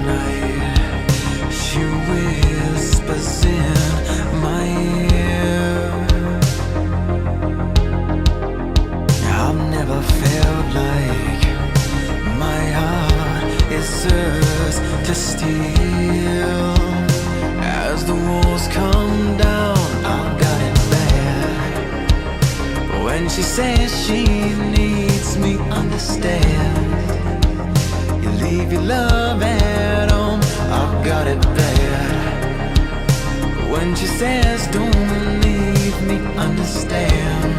night, she whispers in my ear. I've never felt like my heart is hers to steal. As the walls come down, I've got it bad. When she says she needs me, understand. You leave your love at home, I've got it bad. When she says don't leave me, understand.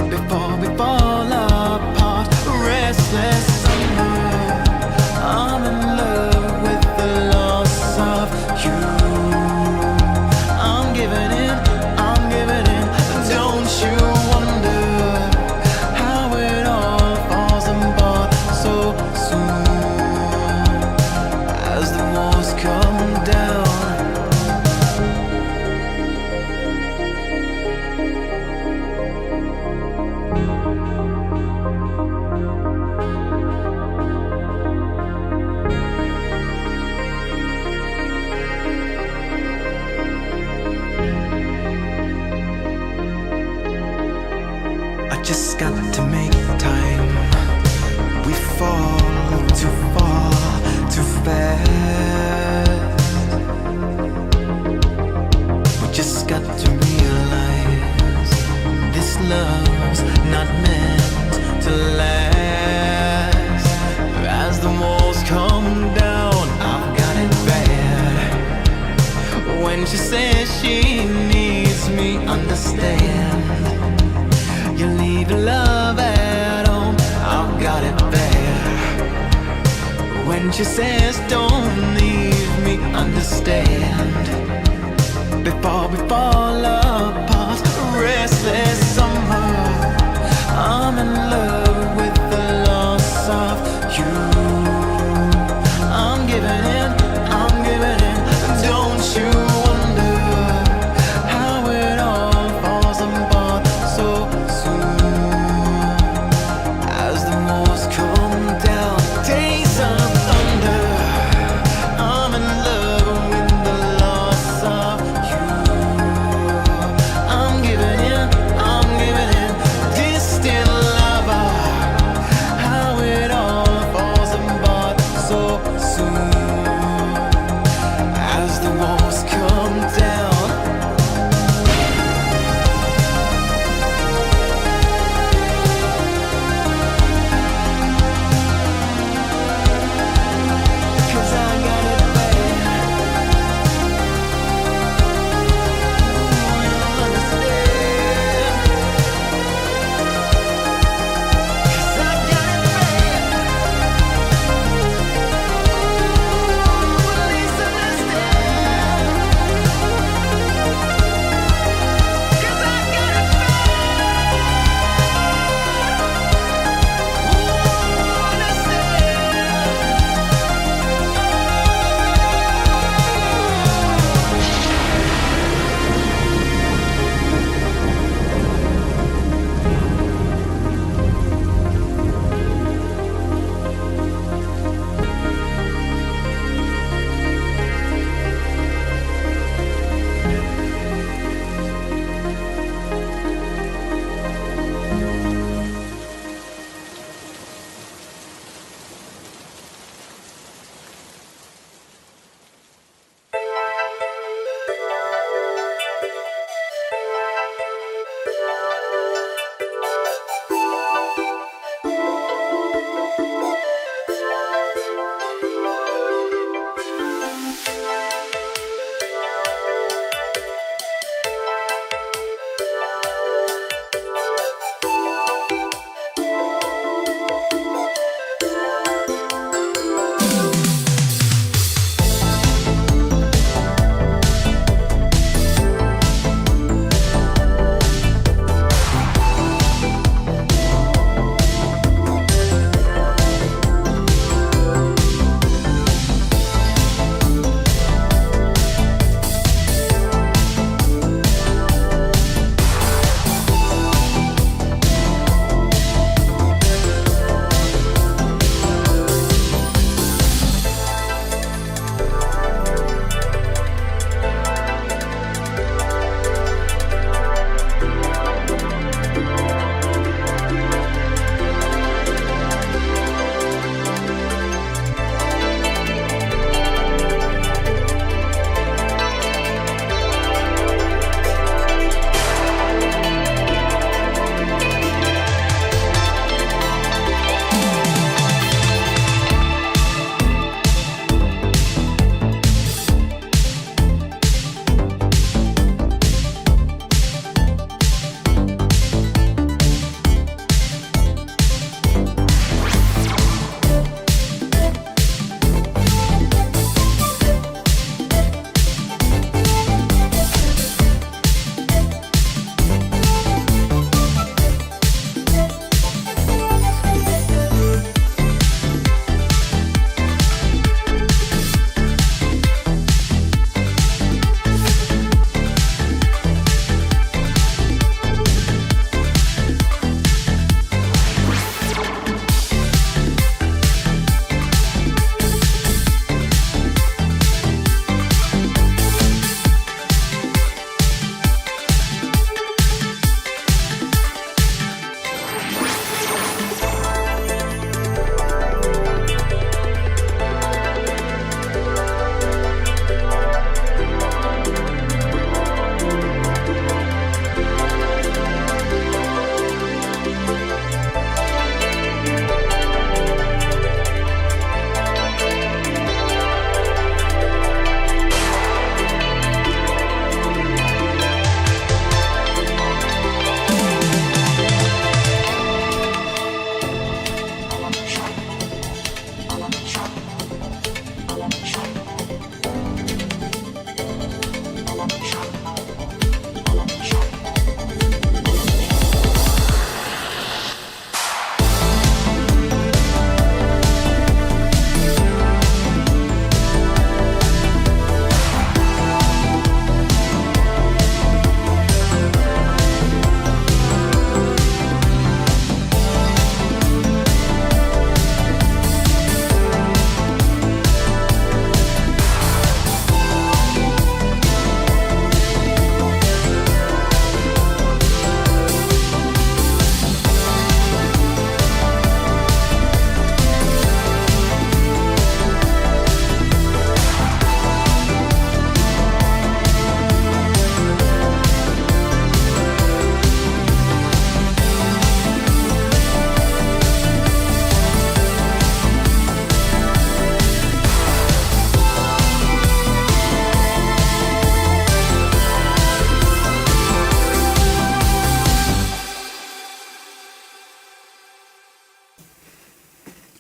Before we fall apart, restless summer, I'm in love with the loss of you. I'm giving in, don't you wonder how it all falls apart so soon as the walls come down. I just got to make time. We fall too far, too fast. We just got to realize this love's not meant to last. As the walls come down, I've got it bad. When she says she needs me, understand. You leave your love at home, I've got it bad. When she says don't leave me, understand. Before we fall apart, restless summer, I'm in love with the loss of you. I'm giving in, don't you wonder how it all falls apart so soon as the walls come down. Days of thunder, I'm in love with the loss of you. I'm giving in, distant lover, how it all falls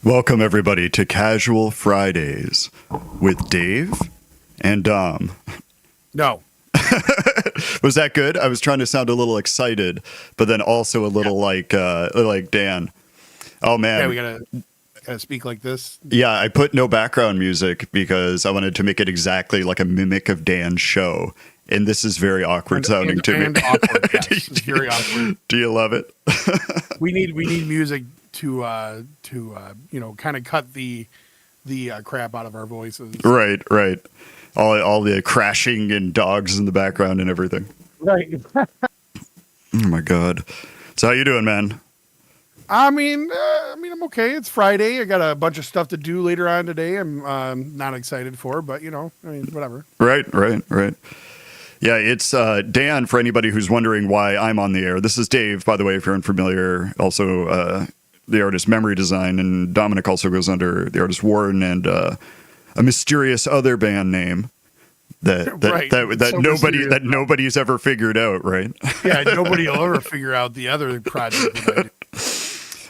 Welcome, everybody, to Casual Fridays with Dave and Dom. No. Was that good? I was trying to sound a little excited, but then also a little like Dan. Oh, man. Yeah, we gotta speak like this. Yeah, I put no background music because I wanted to make it exactly like a mimic of Dan's show. And this is very awkward sounding to me. Awkward, yes. It's very awkward. Do you love it? We need music to kind of cut the crap out of our voices. Right. All the crashing and dogs in the background and everything. Right. Oh my God. So how you doing, man? I mean, I'm okay. It's Friday. I got a bunch of stuff to do later on today. I'm not excited for, but whatever. Right. Yeah, it's Dan, for anybody who's wondering why I'm on the air. This is Dave, by the way, if you're unfamiliar. Also, the artist Memory Design, and Dominic also goes under the artist Warren and a mysterious other band name that nobody's ever figured out, right? Yeah, nobody will ever figure out the other project that I do.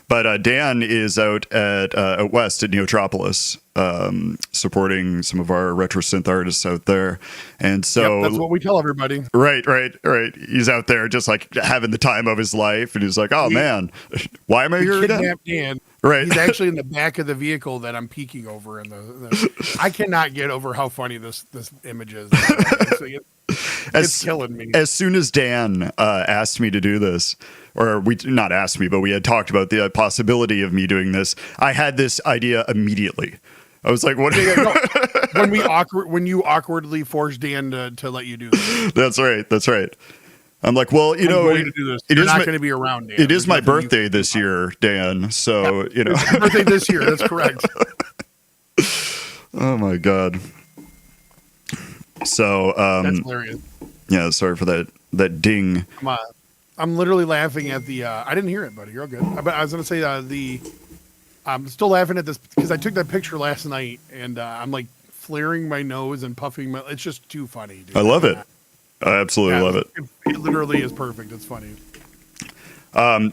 But Dan is out at West at Neotropolis, supporting some of our RetroSynth artists out there. And so that's what we tell everybody. Right. He's out there just like having the time of his life. And he's like, oh, man, why am I here again? Dan. Right. He's actually in the back of the vehicle that I'm peeking over. I cannot get over how funny this image is. It's killing me. As soon as Dan asked me to do this, or not asked me, but we had talked about the possibility of me doing this, I had this idea immediately. I was like, "What?" When you awkwardly forced Dan to let you do this. That's right. I'm like, well, I'm going to do this. You're not going to be around, Dan. It is my birthday this year, Dan. So it's your birthday this year. That's correct. Oh my God. So that's hilarious. Yeah, sorry for that ding. I'm literally laughing at the. I didn't hear it, buddy. You're all good. But I was going to say I'm still laughing at this because I took that picture last night and I'm like flaring my nose and puffing it's just too funny, dude. I love it. I absolutely love it. It literally is perfect. It's funny.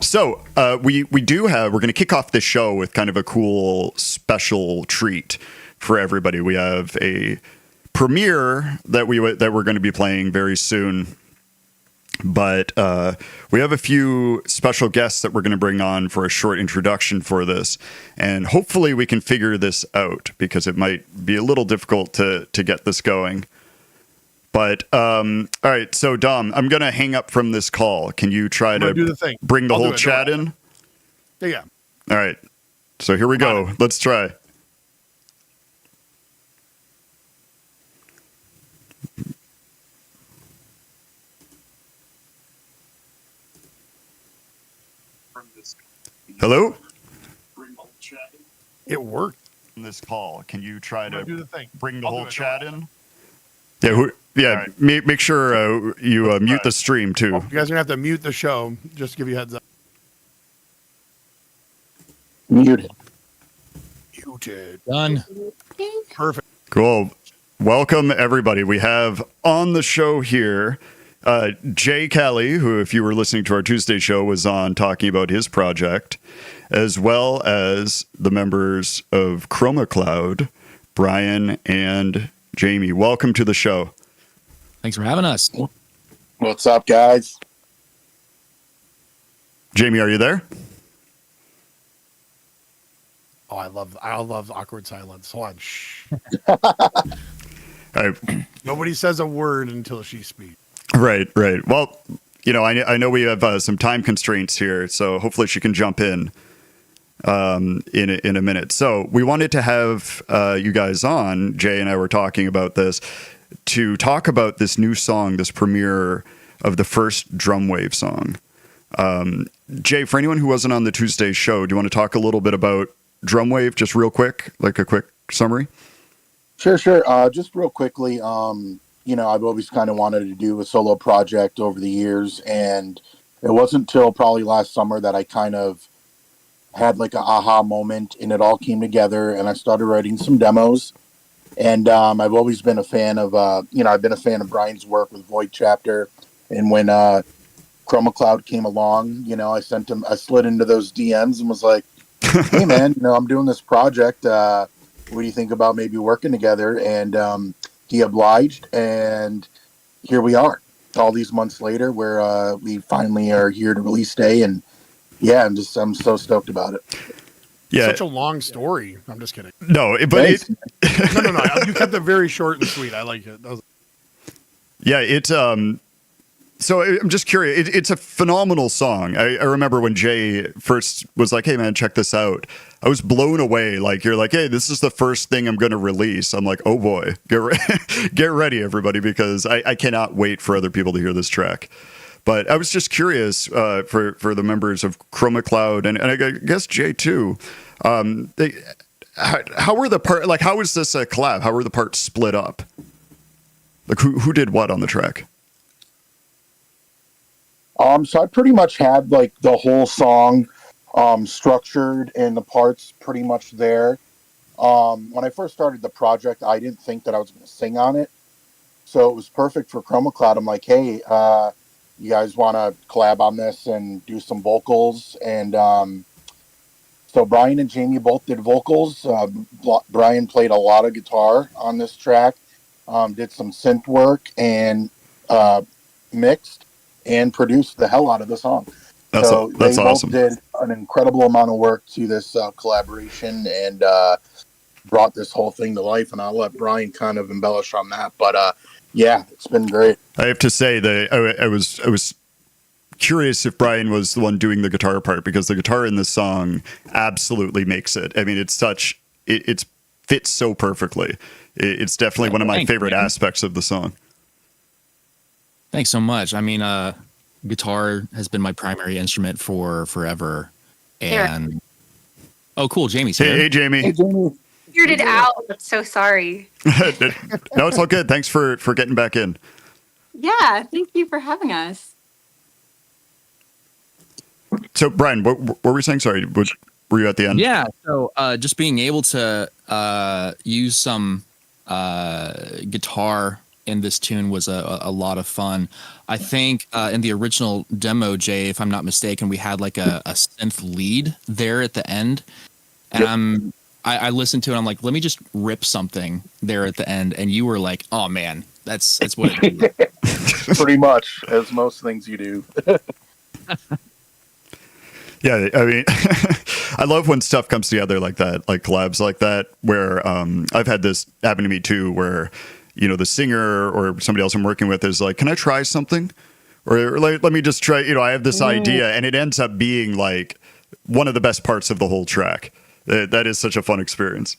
So we're going to kick off this show with kind of a cool special treat for everybody. We have a premiere that we're going to be playing very soon. But we have a few special guests that we're going to bring on for a short introduction for this. And hopefully we can figure this out because it might be a little difficult to get this going. But, all right. So, Dom, I'm going to hang up from this call. Can you try to do the thing. Bring the whole chat in? Yeah. All right. So here we go. Let's try. Hello? It worked. In this call, can you try to do the thing. Bring the whole chat in? Yeah, right. Make sure you mute the stream too. You guys are going to have to mute the show, just to give you a heads up. Muted. Done. Perfect. Cool. Welcome, everybody. We have on the show here Jay Kelly, who, if you were listening to our Tuesday show, was on talking about his project, as well as the members of Chroma Cloud, Brian and Jamie. Welcome to the show. Thanks for having us. What's up, guys? Jamie, are you there? Oh, I love awkward silence. Hold on. Shh. All right. Nobody says a word until she speaks. Right. Well, I know we have some time constraints here, so hopefully she can jump in a minute. So we wanted to have you guys on. Jay and I were talking about this to talk about this new song, this premiere of the first Drumwave song. Jay, for anyone who wasn't on the Tuesday show, do you want to talk a little bit about Drumwave, just real quick, like a quick summary? Sure. Just real quickly, I've always kind of wanted to do a solo project over the years, and it wasn't until probably last summer that I kind of had like a aha moment, and it all came together, and I started writing some demos. And I've always been a fan of, I've been a fan of Brian's work with Void Chapter, and when Chroma Cloud came along, I slid into those DMs and was like, hey man, I'm doing this project. What do you think about maybe working together? And he obliged, and here we are. All these months later, where we finally are here to release day, and yeah, I'm so stoked about it. Yeah. Such a long story. I'm just kidding. No, but Thanks. No. You kept it very short and sweet. I like it. That was- yeah, it's so I'm just curious. It's a phenomenal song. I remember when Jay first was like, "Hey man, check this out." I was blown away. Like you're like, "Hey, this is the first thing I'm going to release." I'm like, "Oh boy, get ready, everybody, because I cannot wait for other people to hear this track." But I was just curious for the members of Chroma Cloud and I guess Jay too. How were the part? Like, how was this a collab? How were the parts split up? Like, who did what on the track? So I pretty much had like the whole song structured and the parts pretty much there. When I first started the project, I didn't think that I was going to sing on it, so it was perfect for Chroma Cloud. I'm like, hey, you guys want to collab on this and do some vocals? And so Brian and Jamie both did vocals. Brian played a lot of guitar on this track, did some synth work, and mixed and produced the hell out of the song. That's awesome. Both did an incredible amount of work to this collaboration and brought this whole thing to life. And I'll let Brian kind of embellish on that. But yeah, it's been great. I have to say that I was curious if Brian was the one doing the guitar part, because the guitar in this song absolutely makes it. I mean, it fits so perfectly. It's definitely one of my favorite aspects of the song. Thanks so much. I mean, guitar has been my primary instrument for forever. And oh, cool, Jamie's here. Hey, Jamie. Hey, Jamie. Figured it out. I'm so sorry. No, it's all good. Thanks for getting back in. Yeah, thank you for having us. So, Brian, what were we saying? Sorry, were you at the end? Yeah. So just being able to use some guitar in this tune was a lot of fun. I think in the original demo, Jay, if I'm not mistaken, we had like a synth lead there at the end. And I listened to it. I'm like, let me just rip something there at the end. And you were like, oh man, that's what it is. Pretty much, as most things you do. Yeah, I mean, I love when stuff comes together like that, like collabs like that, where I've had this happen to me too, where, the singer or somebody else I'm working with is like, can I try something? Or like, let me just try, I have this idea, and it ends up being like one of the best parts of the whole track. That is such a fun experience.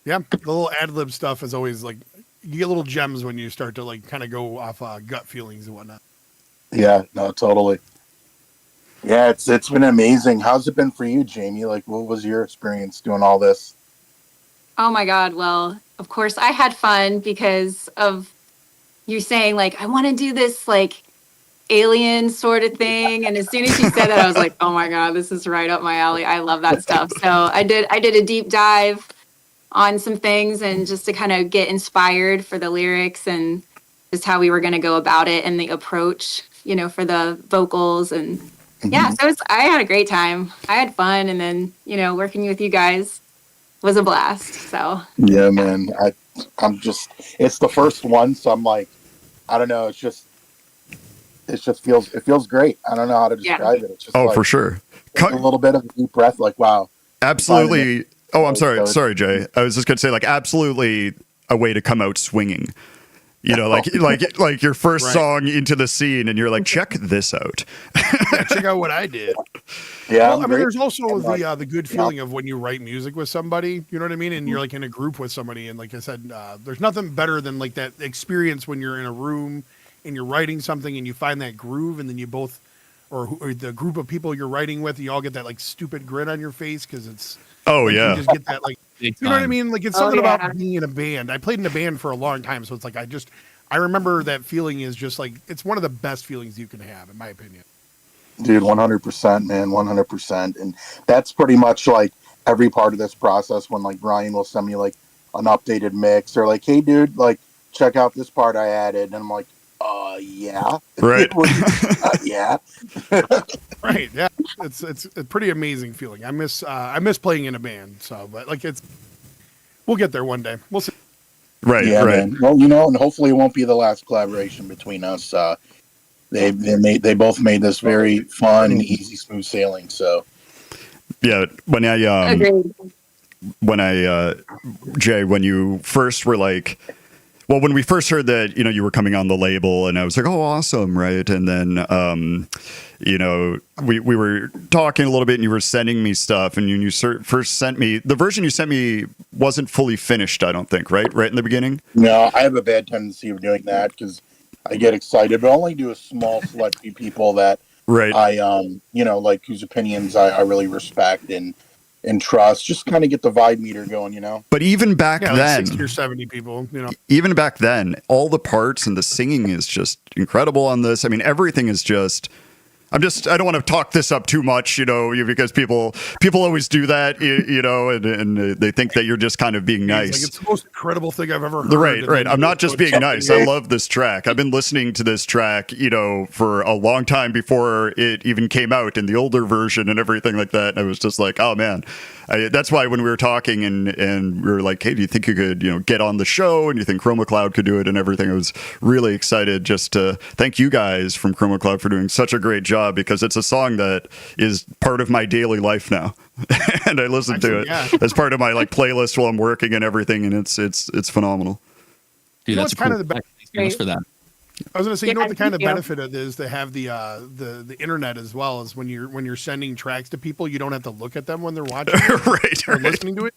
Yeah, the little ad lib stuff is always like, you get little gems when you start to like kind of go off gut feelings and whatnot. Yeah, no, totally. Yeah, it's been amazing. How's it been for you, Jamie? Like, what was your experience doing all this? Oh my God. Well, of course I had fun because of you saying like, I want to do this like alien sort of thing. And as soon as you said that, I was like, oh my God, this is right up my alley. I love that stuff. So I did a deep dive on some things and just to kind of get inspired for the lyrics and just how we were going to go about it and the approach, for the vocals. And yeah, so I had a great time. I had fun. And then, working with you guys was a blast. So yeah, man, I'm just, it's the first one. So I'm like, I don't know. It just feels great. I don't know how to describe it. It's just For sure. A little bit of a deep breath. Like, wow. Absolutely. Oh, I'm sorry. Sorry, Jay. I was just going to say, like, absolutely a way to come out swinging. Like your first song into the scene, and you're like, check this out. Yeah, check out what I did. Yeah. Well, I mean, there's also the good feeling of when you write music with somebody, you know what I mean? And you're like in a group with somebody. And like I said, there's nothing better than like that experience when you're in a room and you're writing something and you find that groove, and then you both, or the group of people you're writing with, you all get that like stupid grin on your face because it's, you just get that like, you know what I mean? Like it's something about being in a band. I played in a band for a long time, so it's like I remember that feeling is just like, it's one of the best feelings you can have, in my opinion. Dude, 100%, man, 100%. And that's pretty much like every part of this process when like Brian will send me like an updated mix or like, hey, dude, like check out this part I added. And I'm like, oh, Yeah. Right. Yeah. Right. Yeah. It's a pretty amazing feeling. I miss playing in a band. So, but like we'll get there one day. We'll see. Right. Yeah, right. man. Well, and hopefully it won't be the last collaboration between us. They both made this very fun and easy, smooth sailing. So Yeah. Agreed. Jay, when you first were like, well, when we first heard that, you were coming on the label, and I was like, oh, awesome, right? And then, we were talking a little bit, and you were sending me stuff, and you first sent me, the version you sent me wasn't fully finished, I don't think, right? Right in the beginning? no, I have a bad tendency of doing that because I get excited, but only do a small select few people that Right. I like whose opinions I really respect and trust. Just kind of get the vibe meter going. But even back Yeah, like then, 60 or 70 people. even back then, all the parts and the singing is just incredible on this. I mean, everything is just. I don't want to talk this up too much, because people always do that, and they think that you're just kind of being nice. It's the most incredible thing I've ever heard. Right. I'm not just being nice. I love this track. I've been listening to this track, for a long time before it even came out in the older version and everything like that. And I was just like, oh man. That's why when we were talking and we were like, hey, do you think you could, get on the show, and you think Chroma Cloud could do it and everything? I was really excited just to thank you guys from Chroma Cloud for doing such a great job, because it's a song that is part of my daily life now. And I listen to it as part of my playlist while I'm working and everything. And it's phenomenal. Dude, that's kind of the Thanks so much for that. I was going to say, Yeah, what the kind of thank you. benefit it is to have the internet as well, is when you're sending tracks to people, you don't have to look at them when they're watching it Right. or listening to it.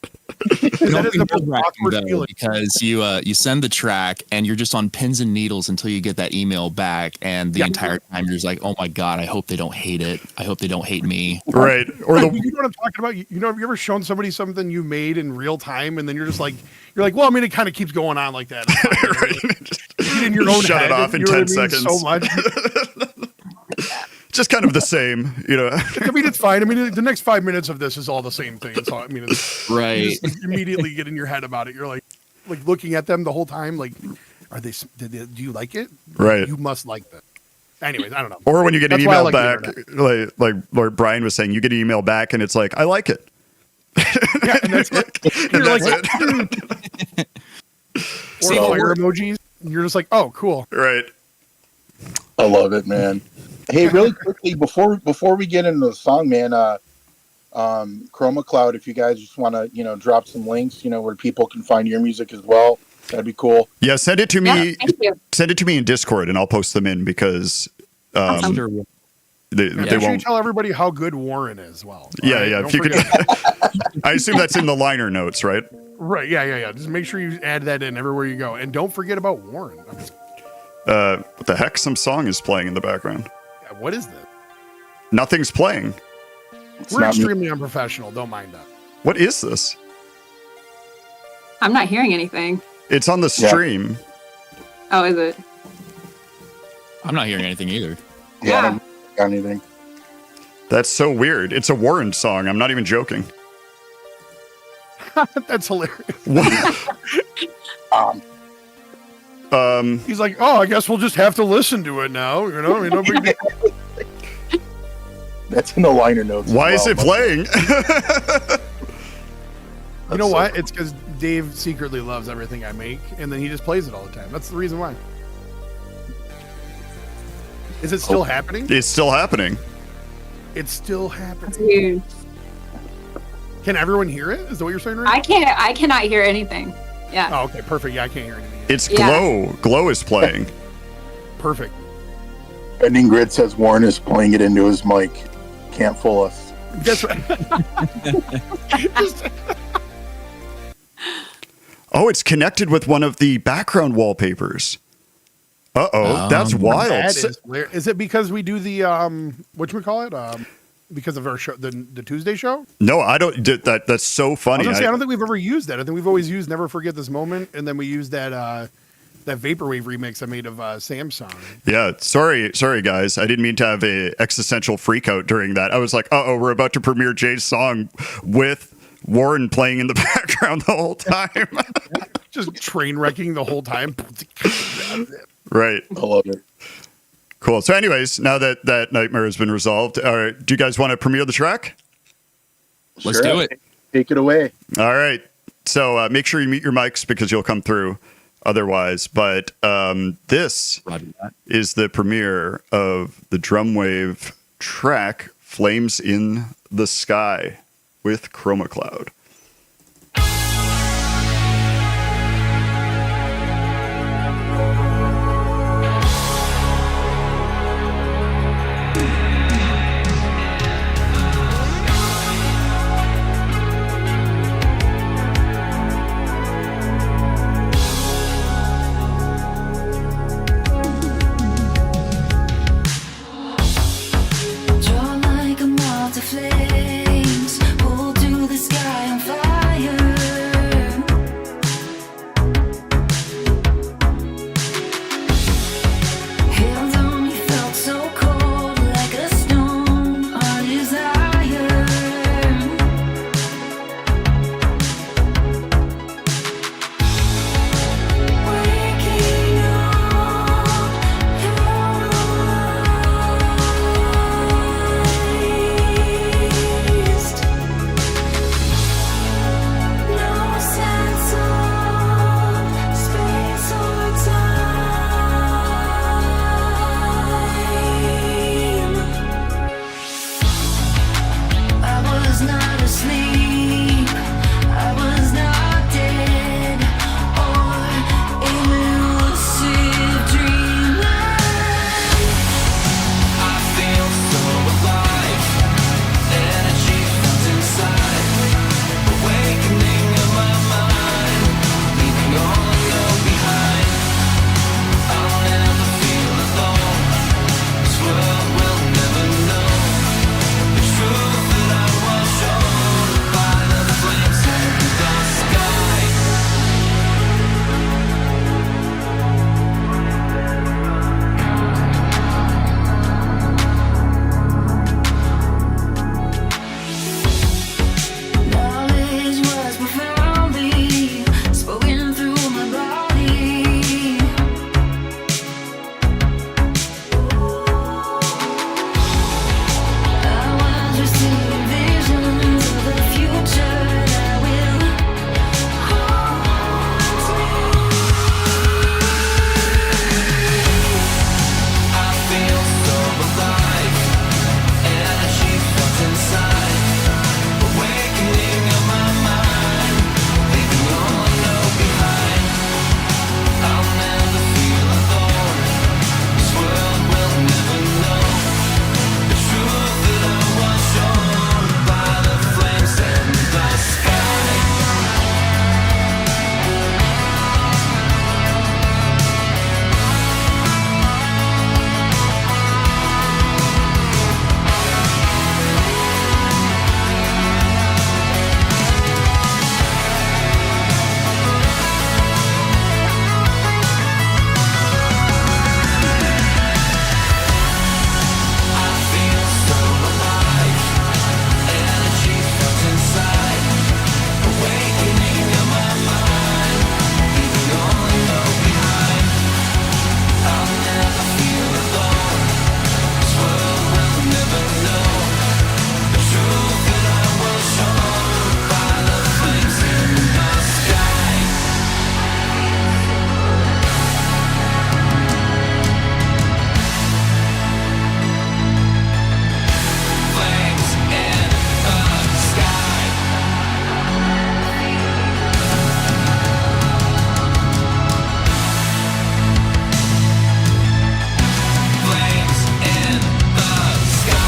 That is the most awkward feeling. Because you send the track and you're just on pins and needles until you get that email back, and the entire time you're just like, oh my god, I hope they don't hate it. I hope they don't hate me. Right. Or You know what I'm talking about? Have you ever shown somebody something you made in real time, and then you're like, well, I mean, it kind of keeps going on like that. Get in your own Shut head, it off in you know 10 what I mean? seconds. So much. just kind of the same, I mean, it's fine. I mean, the next 5 minutes of this is all the same thing. It's all, I mean, it's, Right. You just immediately get in your head about it. You're like looking at them the whole time. Like, do you like it? Right. You must like that. Anyways, I don't know. Or when you get an That's why I email like the back, like Brian was saying, you get an email back and it's like, I like it. Yeah, and that's it. You're like, or fire emojis. And you're just like, oh, cool. Right. I love it, man. Hey, really quickly before we get into the song, man, Chroma Cloud, if you guys just want to, drop some links, where people can find your music as well, that'd be cool. Yeah, send it to Yeah, me. thank you. Send it to me in Discord, and I'll post them in, because Awesome. Sure. they Make sure you won't. tell everybody how good Warren is. Well, Yeah, right? yeah. Don't If you could, forget. I assume that's in the liner notes, right? Right? Yeah. Just make sure you add that in everywhere you go, and don't forget about Warren. What the heck? Some song is playing in the background. What is this? Nothing's playing. We're not me. extremely unprofessional. Don't mind that. What is this? I'm not hearing anything. It's on the Yeah. stream. Oh, is it? I'm not hearing anything either. Yeah, Yeah. I don't got anything. That's so weird. It's a Warren song. I'm not even joking. That's hilarious. Um, He's like, oh, I guess we'll just have to listen to it now. I mean, no big deal. that's in the liner notes. as Why is well, it but- playing? You know what? It's because Dave secretly loves everything I make, and then he just plays it all the time. That's the reason why. Is it still happening? It's still happening. It's still That's happening. weird. Can everyone hear it? Is that what you're saying right now? I cannot hear anything. Yeah. Oh, okay, perfect. Yeah, I can't hear anything. It's Yeah. Glow. Glow is playing. Perfect. Ending Grid says Warren is playing it into his mic. Can't fool us. That's right. Oh, it's connected with one of the background wallpapers. Uh-oh, that's wild. That is hilarious. Is it because we do the whatchamacallit? Because of our show, the Tuesday show? No, I don't. That's so I was funny. gonna say, I don't think we've ever used that. I think we've always used "Never Forget This Moment," and then we used that vaporwave remix I made of Samsung. Yeah, sorry, guys. I didn't mean to have a existential freak out during that. I was like, uh-oh, we're about to premiere Jay's song with Warren playing in the background the whole time. Just train wrecking the whole time. Right. I love it. Cool. So, anyways, now that that nightmare has been resolved, all right, do you guys want to premiere the track? Let's do it. Take it away. All right. So make sure you mute your mics because you'll come through otherwise. But this Roger that. is the premiere of the Drumwave track Flames in the Sky with Chroma Cloud. Draw like a moth to flames, pull to the sky on fire. Hands on me felt so cold, like a stone on desire. Waking up, paralyzed. No sense of space or time. I was not asleep, I was not dead or elusive dreamland. I feel so alive, energy felt inside, awakening of my mind, leaving all I know behind. I'll never feel alone, this world will never know the truth that I was shown by the flames in the sky. Knowledge was profoundly spoken through my body. I was receiving visions of the future that will haunt me. I feel so alive, energy felt inside, awakening of my mind, leaving all I know behind. I'll never feel alone, this world will never know the truth that I was shown by the flames in the sky. I feel so alive, energy felt inside, awakening of my mind, leaving all I know behind. I'll never feel alone, this world will never know the truth that I was shown by the flames in the sky. Flames in the sky. Flames in the sky.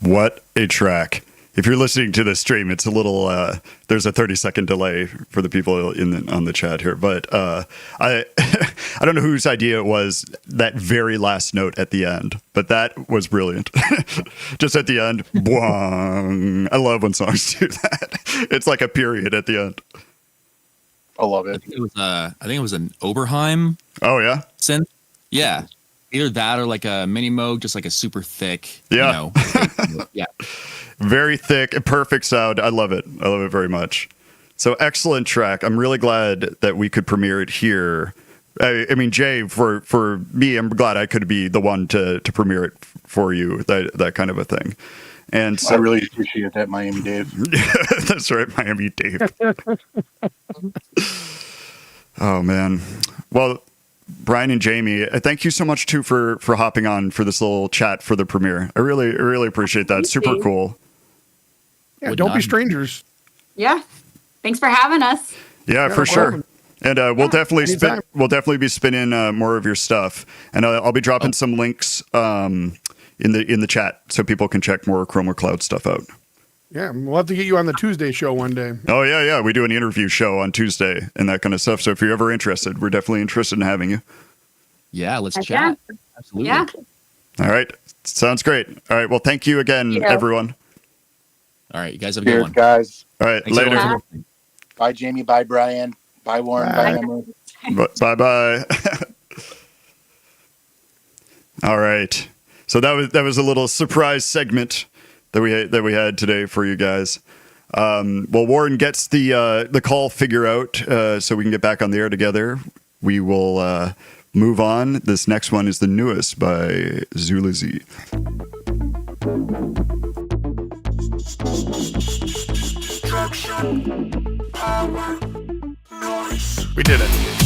What a track. If you're listening to the stream, it's a little, there's a 30-second delay for the people on the chat here. But I I don't know whose idea it was, that very last note at the end. But that was brilliant. Just at the end, boing. I love when songs do that. It's like a period at the end. I love I it. think it was an Oberheim Oh yeah. synth. Yeah. Either that or like a mini Moog, just like a super thick, Yeah. Yeah. Very thick, perfect sound. I love it. I love it very much. So excellent track. I'm really glad that we could premiere it here. I mean, Jay, for me, I'm glad I could be the one to premiere it for you. That kind of a thing. And so I really appreciate that, Miami Dave. that's right, Miami Dave. Oh man. Well, Brian and Jamie, thank you so much too for hopping on for this little chat for the premiere. I really appreciate that. Super cool. Yeah, Would don't be not- strangers. Yeah. Thanks for having us. Yeah, no for sure. problem. And we'll definitely anytime. we'll definitely be spinning more of your stuff, and I'll be dropping some links in the chat so people can check more Chroma Cloud stuff out. Yeah, we'll have to get you on the Tuesday show one day. Oh yeah, we do an interview show on Tuesday and that kind of stuff. So if you're ever interested, we're definitely interested in having you. Yeah, let's Heck chat. Absolutely. Yeah. All right, sounds great. All right, well, thank you again, Yeah. everyone. All right, you guys have a good Cheers, one. guys. All right, Thanks later. everyone for listening. Bye, Jamie. Bye, Brian. Bye, Warren. Bye, Bye. Emily. Bye bye. All right. So that was a little surprise segment that we had today for you guys. Well, Warren gets the call figure out, so we can get back on the air together. We will move on. This next one is the newest by Zulazi. We did it.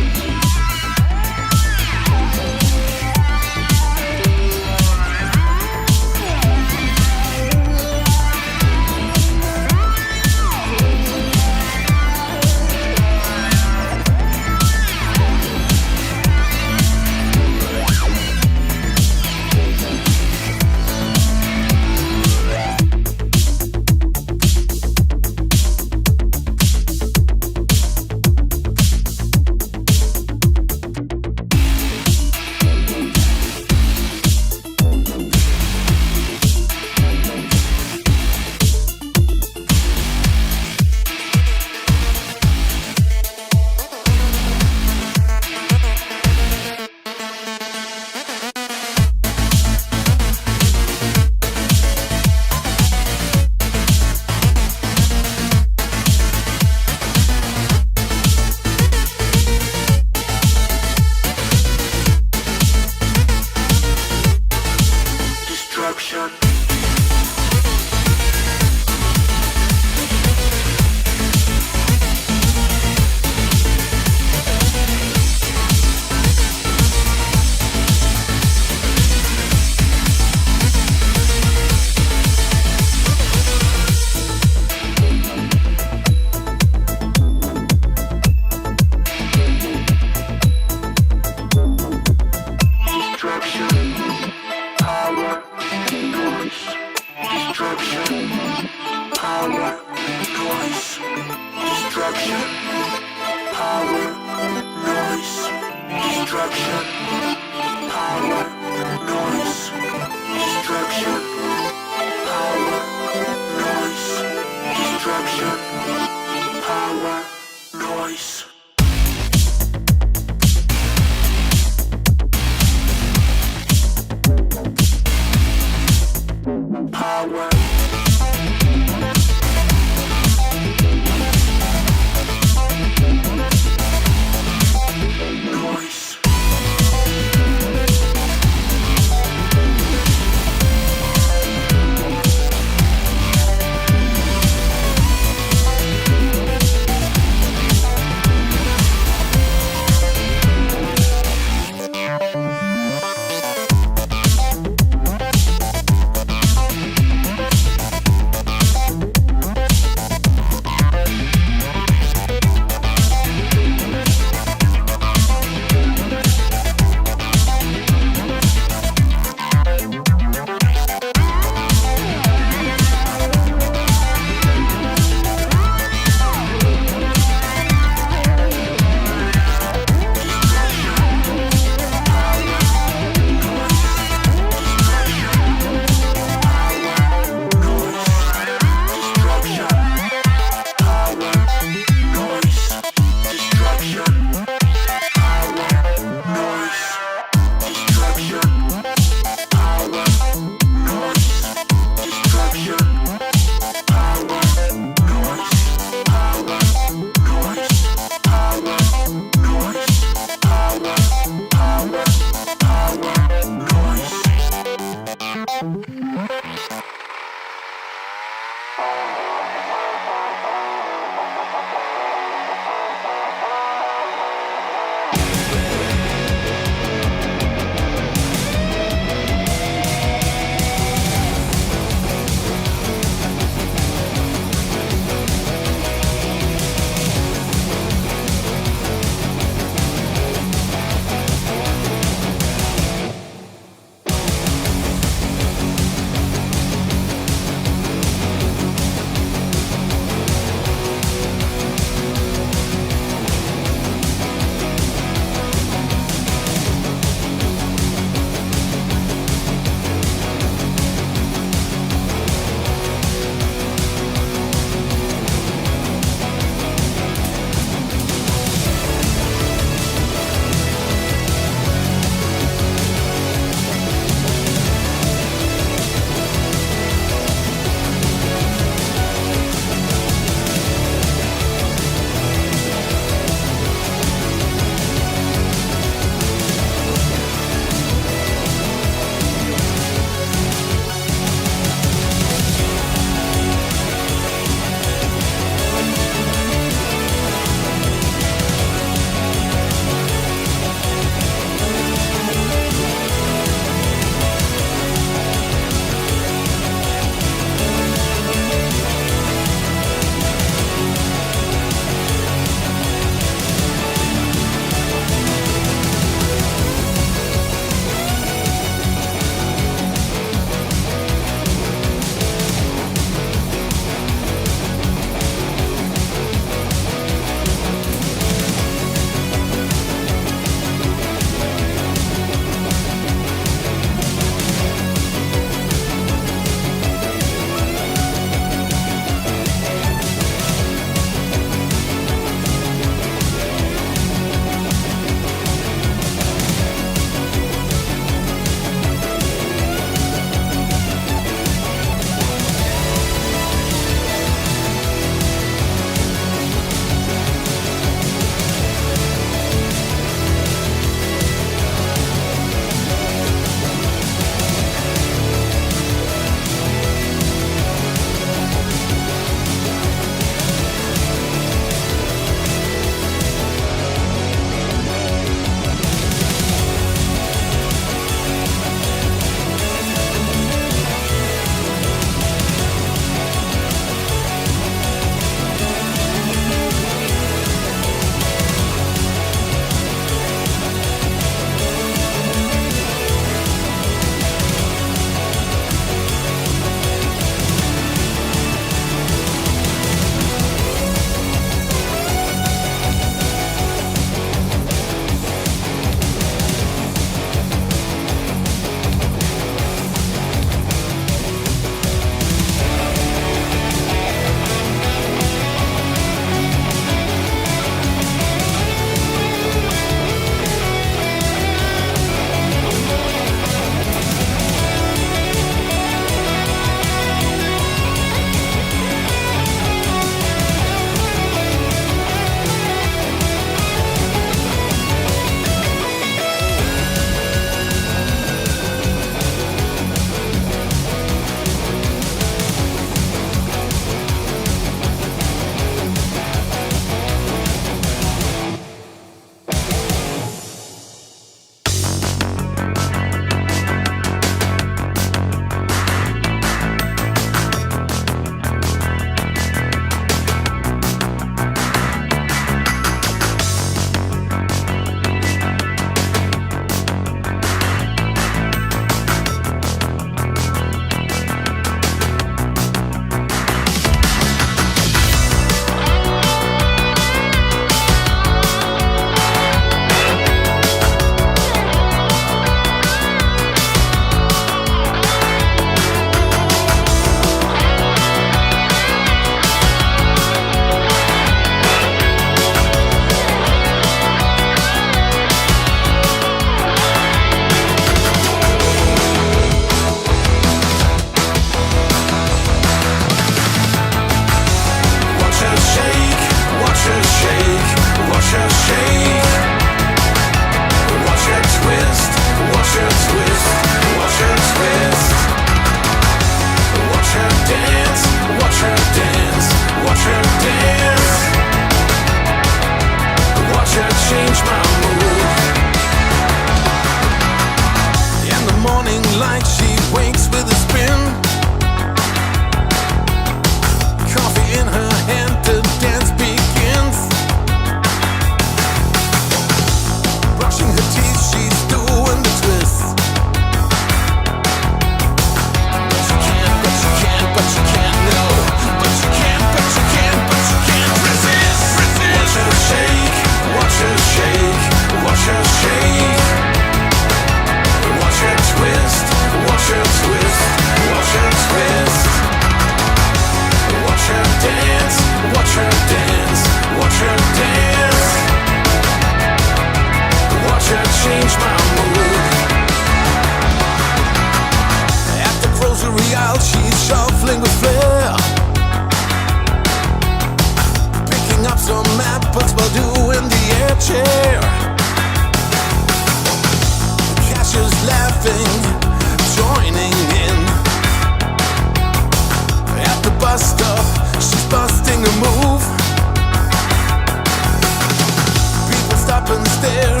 there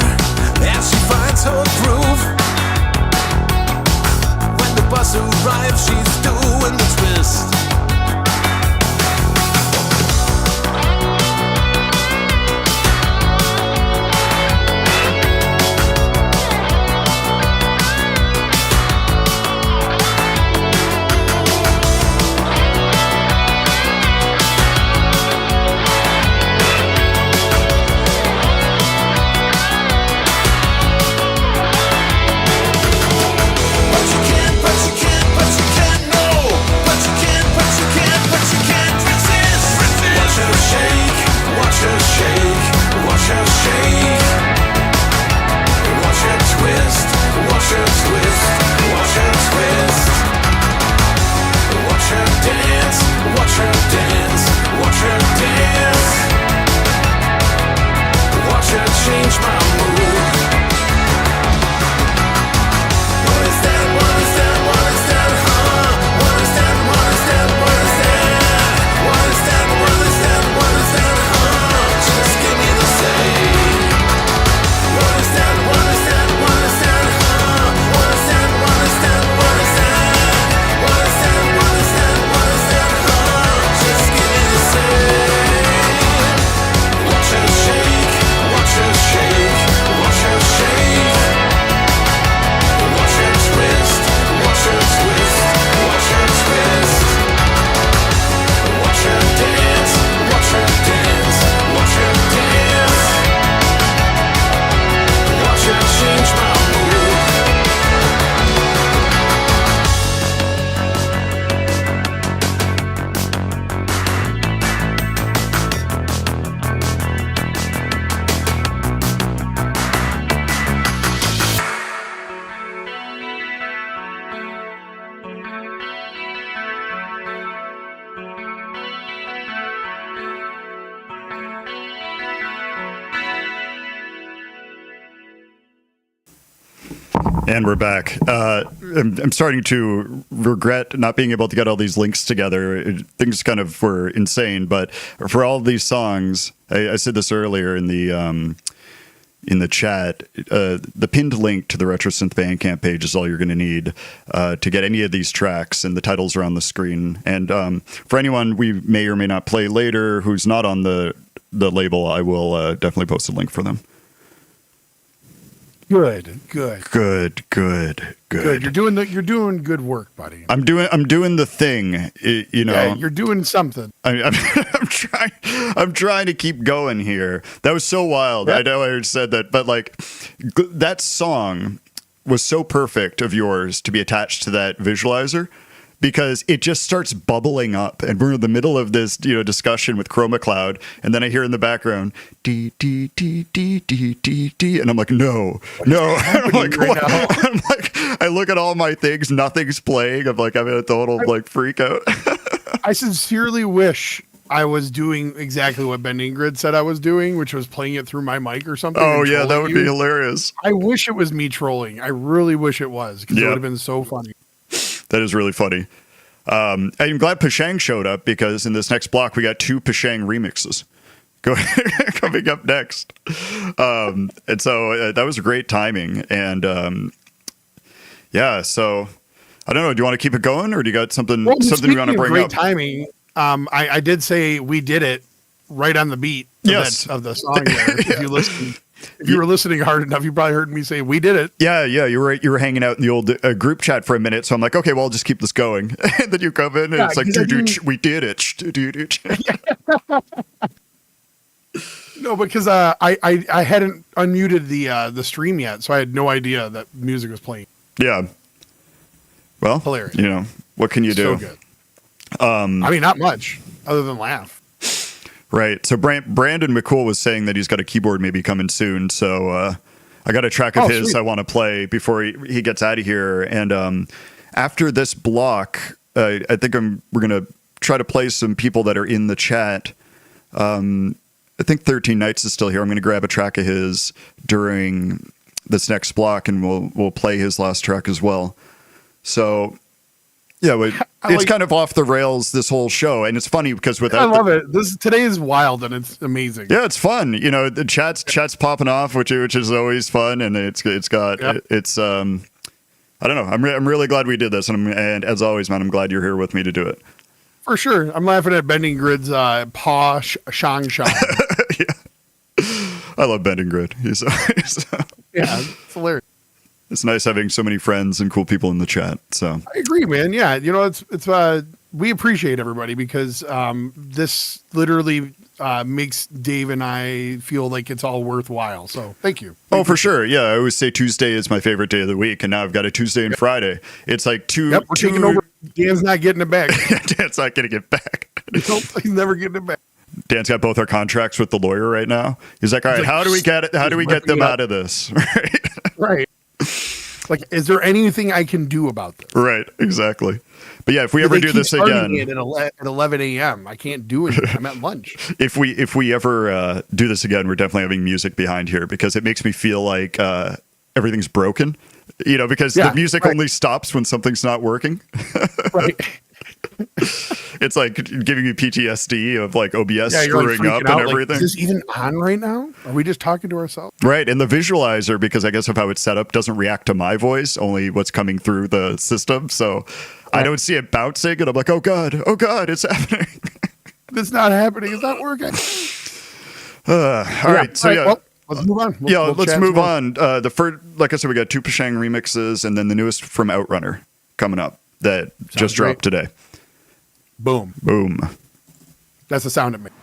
as she finds her groove. When the bus arrives, she's doing the twist. Change my mood. What is that? What is that? What is that? Huh? What is that? What is that? What is that? What is that? What is that? What is that? Huh? Just give me the same. What is that? What is that? What is that? Huh? What is that? What is that? What is that? What is that? What is that? What is that? Huh? Just give me the same. Watch her shake. Watch her shake. Watch her shake. Watch her twist. Watch her twist. Watch her twist. Watch her dance. Watch her dance. Watch her dance. Watch her change my mood. And we're back. I'm starting to regret not being able to get all these links together. Things kind of were insane, but for all of these songs, I said this earlier in the chat. The pinned link to the RetroSynth Bandcamp page is all you're going to need to get any of these tracks, and the titles are on the screen. And for anyone we may or may not play later who's not on the label, I will definitely post a link for them. Good. Good. You're doing good work, buddy. I'm doing the thing, you know. Yeah, you're doing something. I'm trying to keep going here. That was so wild. Yep. I know I said that, but like that song was so perfect of yours to be attached to that visualizer, because it just starts bubbling up, and we're in the middle of this, discussion with Chroma Cloud, and then I hear in the background D D D D D D D, and I'm like, no. And I'm like, right what? now? I'm like, I look at all my things, nothing's playing. I'm like, I'm in a total like freak out. I sincerely wish I was doing exactly what Ben Ingrid said I was doing, which was playing it through my mic or something. Oh and yeah, that trolling would you. be hilarious. I wish it was me trolling. I really wish it was, because it Yep. would have been so funny. That is really funny. I'm glad Pashang showed up, because in this next block we got 2 Pashang remixes coming up next. And so that was great timing. And yeah, so I don't know. Do you want to keep it going, or do you got something you want to speaking of bring great up? timing. I did say we did it right on the beat of, Yes. of the song there. If you were listening hard enough, you probably heard me say we did it. Yeah, you were right. You were hanging out in the old group chat for a minute, so I'm like, okay, well, I'll just keep this going. And then you come in, and Yeah, it's like, 'cause I didn't- we did it. No, because I hadn't unmuted the stream yet, so I had no idea that music was playing. Yeah. Well, Hilarious. What can you do? So good. I mean, not much other than laugh. Right. So Brandon McCool was saying that he's got a keyboard maybe coming soon. So I got a track of his sweet. I want to play before he gets out of here. And after this block, I think we're going to try to play some people that are in the chat. I think 13 Nights is still here. I'm going to grab a track of his during this next block, and we'll play his last track as well. So Yeah, but I it's like- kind of off the rails this whole show, and it's funny because I without love it. Today is wild and it's amazing. yeah, it's fun. You know, the chat's popping off, which is always fun, and it's got Yep. it's I don't know. I'm really glad we did this, and as always, man, I'm glad you're here with me to do it. For sure. I'm laughing at Bending Grid's paw shang shang. I love Bending Grid. He's Yeah, it's hilarious. it's nice having so many friends and cool people in the chat. So I agree, man. Yeah, you know, it's we appreciate everybody because this literally makes Dave and I feel like it's all worthwhile. So thank you. oh, for sure. Yeah, I always say Tuesday is my favorite day of the week, and now I've got a Tuesday and Friday. It's like Yep, we're taking over. Dan's not getting it back. Dan's not getting it back. Nope, he's never getting it back. Dan's got both our contracts with the lawyer right now. He's like, all right, like, how do we get it? How do we get them ripping out of this? Right. Right. Like, is there anything I can do about this? Right. Exactly. But yeah, if we ever They do keep this starting again, it at 11 a.m. I can't do it. I'm at lunch. if we ever do this again, we're definitely having music behind here because it makes me feel like everything's broken. You know, because Yeah, the music right. only stops when something's not working. Right. It's like giving you PTSD of like OBS Yeah, you're like screwing up freaking out. and Like, everything. is this even on right now? Are we just talking to ourselves? Right. And the visualizer, because I guess of how it's set up, doesn't react to my voice, only what's coming through the system. So I don't see it bouncing. And I'm like, oh God, it's happening. It's not happening. It's not working. All right. So yeah. Well, let's move on. We'll Let's chat move some more. on. The first, like I said, we got 2 Pashang remixes and then the newest from Outrunner coming up that just dropped today. Boom. Boom. That's the sound it makes.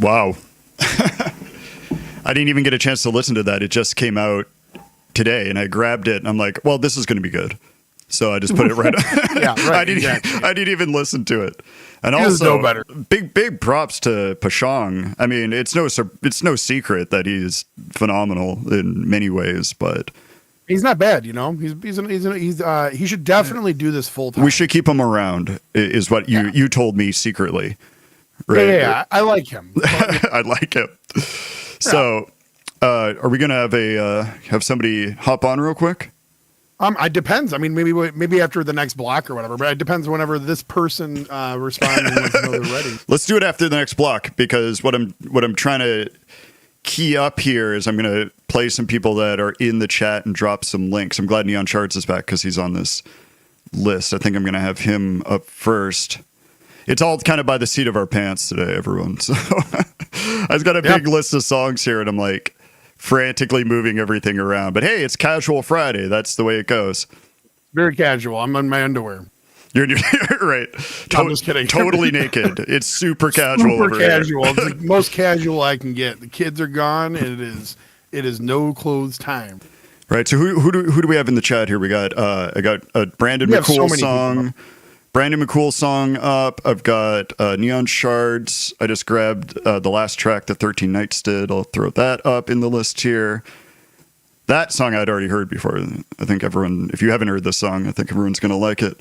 Wow. I didn't even get a chance to listen to that. It just came out today, and I grabbed it, and I'm like, well, this is going to be good. So I just put it right. Yeah, right. I didn't. Exactly. I didn't even listen to it. And He doesn't also, know better. big props to Pashang. I mean, it's no secret that he's phenomenal in many ways, but He's not bad, you know. He should definitely do this full time. we should keep him around. Is what you told me secretly, Yeah, right? yeah, I like him. I like him. So, are we gonna have somebody hop on real quick? It depends. I mean, maybe after the next block or whatever. But it depends whenever this person responds and lets us know they're ready. Let's do it after the next block, because what I'm trying to key up here is I'm going to play some people that are in the chat and drop some links. I'm glad Neon Shards is back because he's on this list. I think I'm going to have him up first. It's all kind of by the seat of our pants today, everyone. So I've got a big list of songs here, and I'm like, frantically moving everything around. But hey, it's Casual Friday. That's the way it goes. Very casual. I'm in my underwear. You're right. No, I'm just kidding. Totally naked. It's super casual. Super over here. casual. It's the most casual I can get. The kids are gone, and it is no clothes time. Right. So who do we have in the chat here? We got I got a Brandon We have so McCool many song. Brandon McCool song up. I've got Neon Shards. I just grabbed the last track that 13 Nights did. I'll throw that up in the list here. That song I'd already heard before. I think everyone, if you haven't heard this song, I think everyone's going to like it.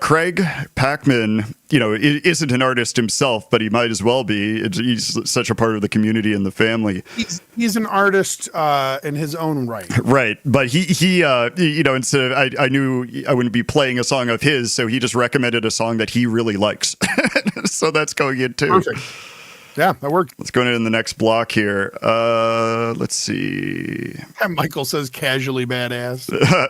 Craig Packman, isn't an artist himself, but he might as well be. He's such a part of the community and the family. He's an artist in his own right. Right. But he instead of, I knew I wouldn't be playing a song of his, so he just recommended a song that he really likes. So that's going in too. Perfect. Yeah, that worked. Let's go in the next block here. Let's see. Michael says casually badass.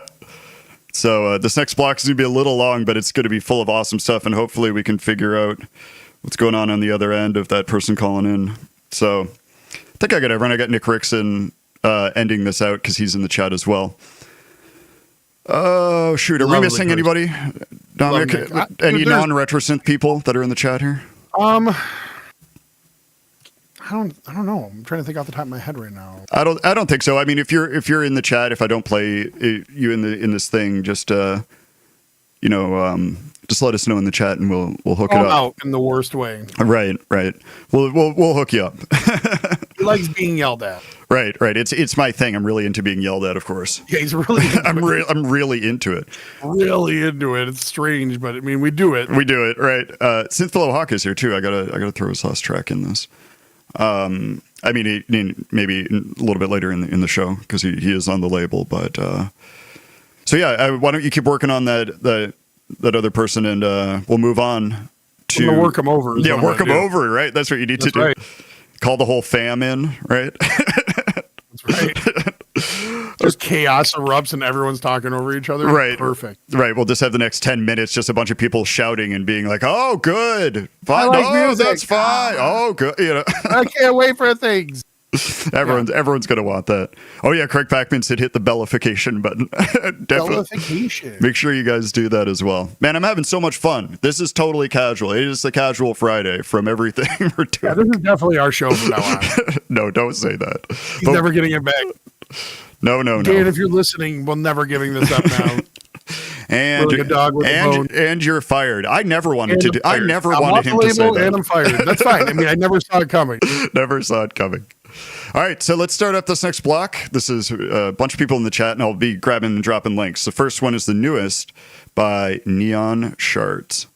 So this next block is going to be a little long, but it's going to be full of awesome stuff, and hopefully we can figure out what's going on the other end of that person calling in. So I think I got everyone. I got Nick Rickson ending this out because he's in the chat as well. Oh, shoot. Are we missing anybody? Dominic, any non-RetroSynth people that are in the chat here? I don't know. I'm trying to think off the top of my head right now. I don't think so. I mean, if you're in the chat, if I don't play you in this thing, just just let us know in the chat and we'll hook it up. Out in the worst way. Right. We'll hook you up. He likes being yelled at. Right. It's my thing. I'm really into being yelled at, of course. Yeah, he's really. I'm really into it. Really into it. It's strange, but I mean, we do it. We do it. Right. Synthwave Hawk is here too. I gotta throw his last track in this. I mean, maybe a little bit later in the show because he is on the label. But so yeah, why don't you keep working on that other person and we'll move on to work him over. Yeah, work him over. Right, that's what you need to do. Right. Call the whole fam in. Right. That's right. Just chaos erupts and everyone's talking over each other. Right. Perfect. Right. We'll just have the next 10 minutes, just a bunch of people shouting and being like, oh, good. Fine. I like Oh, music. that's fine. Oh, good. I can't wait for things. Everyone's going to want that. Oh, yeah. Craig Packman said hit the bellification button. Definitely. Bellification. Make sure you guys do that as well. Man, I'm having so much fun. This is totally casual. It is the Casual Friday from everything we're doing. Yeah, this is definitely our show from now on. No, don't say that. He's never getting it back. No. Dan, if you're listening, we're never giving this up now. And like a dog with a bone. and you're fired. I never wanted to do. I never I'm wanted off him the to say label that. and I'm fired. That's fine. I mean, I never saw it coming. Never saw it coming. All right, so let's start up this next block. This is a bunch of people in the chat, and I'll be grabbing and dropping links. The first one is the newest by Neon Shards.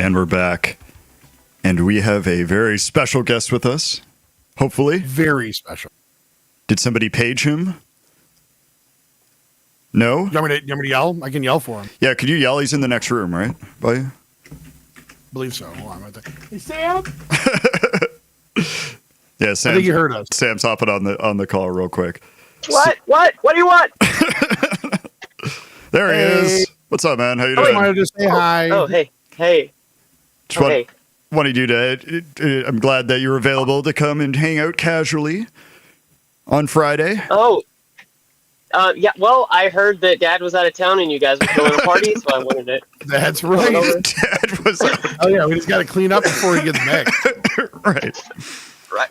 And we're back. And we have a very special guest with us. Hopefully. Very special. Did somebody page him? No? You want me to yell? I can yell for him. Yeah, could you yell? He's in the next room, right? By you? Believe so. Hold on. Hey, Sam. Yeah, Sam. I think you heard us. Sam's hopping on the call real quick. What? What do you want? There he Hey. is. What's up, man? How you I doing? wanted to say hi. Oh, hey. Just want- Hey. wanted you to. I'm glad that you're available to come and hang out casually on Friday. Oh. Yeah, well, I heard that Dad was out of town and you guys were throwing a party, so I wanted it. That's right. Dad was Oh yeah, we just got to clean up before he gets back. right.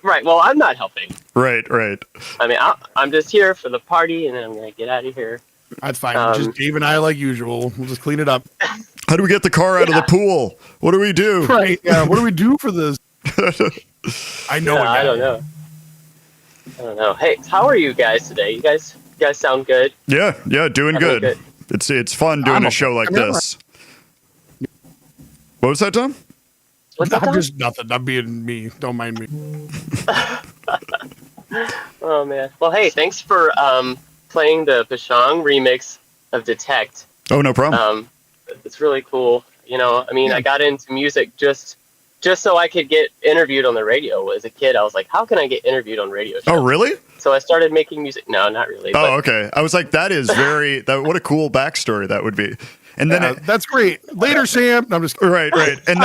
Right. Well, I'm not helping. Right. I mean, I'm just here for the party, and then I'm going to get out of here. That's fine. Just Dave and I, like usual. We'll just clean it up. How do we get the car out of the pool? What do we do? Right. Yeah. What do we do for this? I know. Yeah, I don't know. Hey, how are you guys today? You guys sound good. Yeah, doing Everything good. It's fun doing I'm a show like I'm this. What was that, Tom? What's that? I'm Tom? just nothing. I'm being me. Don't mind me. Oh man. Well, hey, thanks for playing the Pashang remix of Detect. Oh, no problem. It's really cool. You know, I mean, I got into music just so I could get interviewed on the radio. As a kid, I was like, how can I get interviewed on radio shows? Oh, really? So I started making music. No, not really. Oh, okay. I was like, that is what a cool backstory that would be. And then That's great. Later, Sam. No, I'm just right. And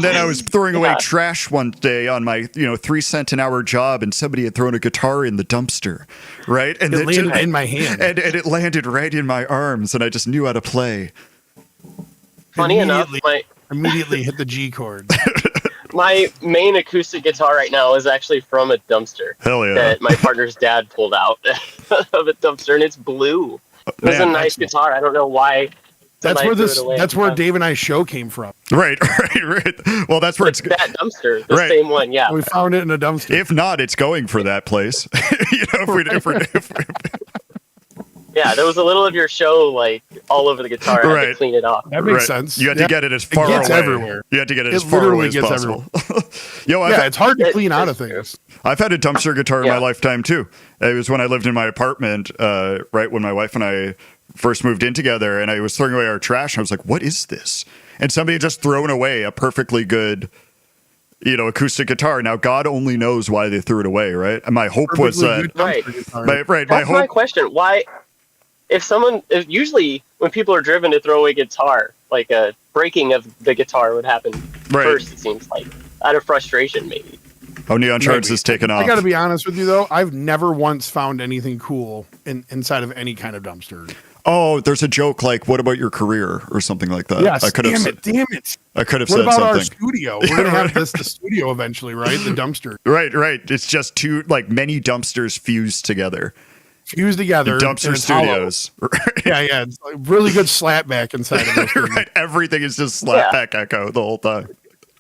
then I was throwing away Yeah. trash one day on my 3 cent an hour job, and somebody had thrown a guitar in the dumpster, right? And it landed in my hand. and it landed right in my arms, and I just knew how to play. Funny enough, Immediately hit the G chord. my main acoustic guitar right now is actually from a dumpster Hell yeah. that my partner's dad pulled out of a dumpster, and it's blue. It's a Man, nice guitar. I don't know why. That's somebody where threw this. it away. That's where Dave and I show came from. Right. Well, that's where it's. That dumpster, the Right. same one. Yeah. We found it in a dumpster. If not, it's going for that place. if we Yeah, there was a little of your show like all over the guitar. I had Right. to clean it off. That makes right. sense. You had Yeah. to get it as far gets away. everywhere. You had to get it as It far away literally as gets possible. Yo, Yeah, it's hard to clean out of That's true. things. I've had a dumpster guitar in Yeah. my lifetime too. It was when I lived in my apartment, right when my wife and I first moved in together, and I was throwing away our trash. And I was like, "What is this?" And somebody had just thrown away a perfectly good, acoustic guitar. Now God only knows why they threw it away, right? And my hope was Perfectly that, good Right. dumpster guitar. right. My That's my hope, question. Why, if usually when people are driven to throw away a guitar, like a breaking of the guitar would happen Right. first. It seems like out of frustration, maybe. Neon Shards Maybe. is taken off. I got to be honest with you though. I've never once found anything cool inside of any kind of dumpster. Oh, there's a joke like, "What about your career?" or something like that. Yes. I could have. Damn it. I could have What said about our something. studio? We're gonna have the studio eventually, right? The dumpster Right. It's just many dumpsters fused together. fused together. Dumpster and it's hollow. studios. Right. Yeah. It's like really good slapback inside of those things. Right. Everything is just slapback echo the whole time.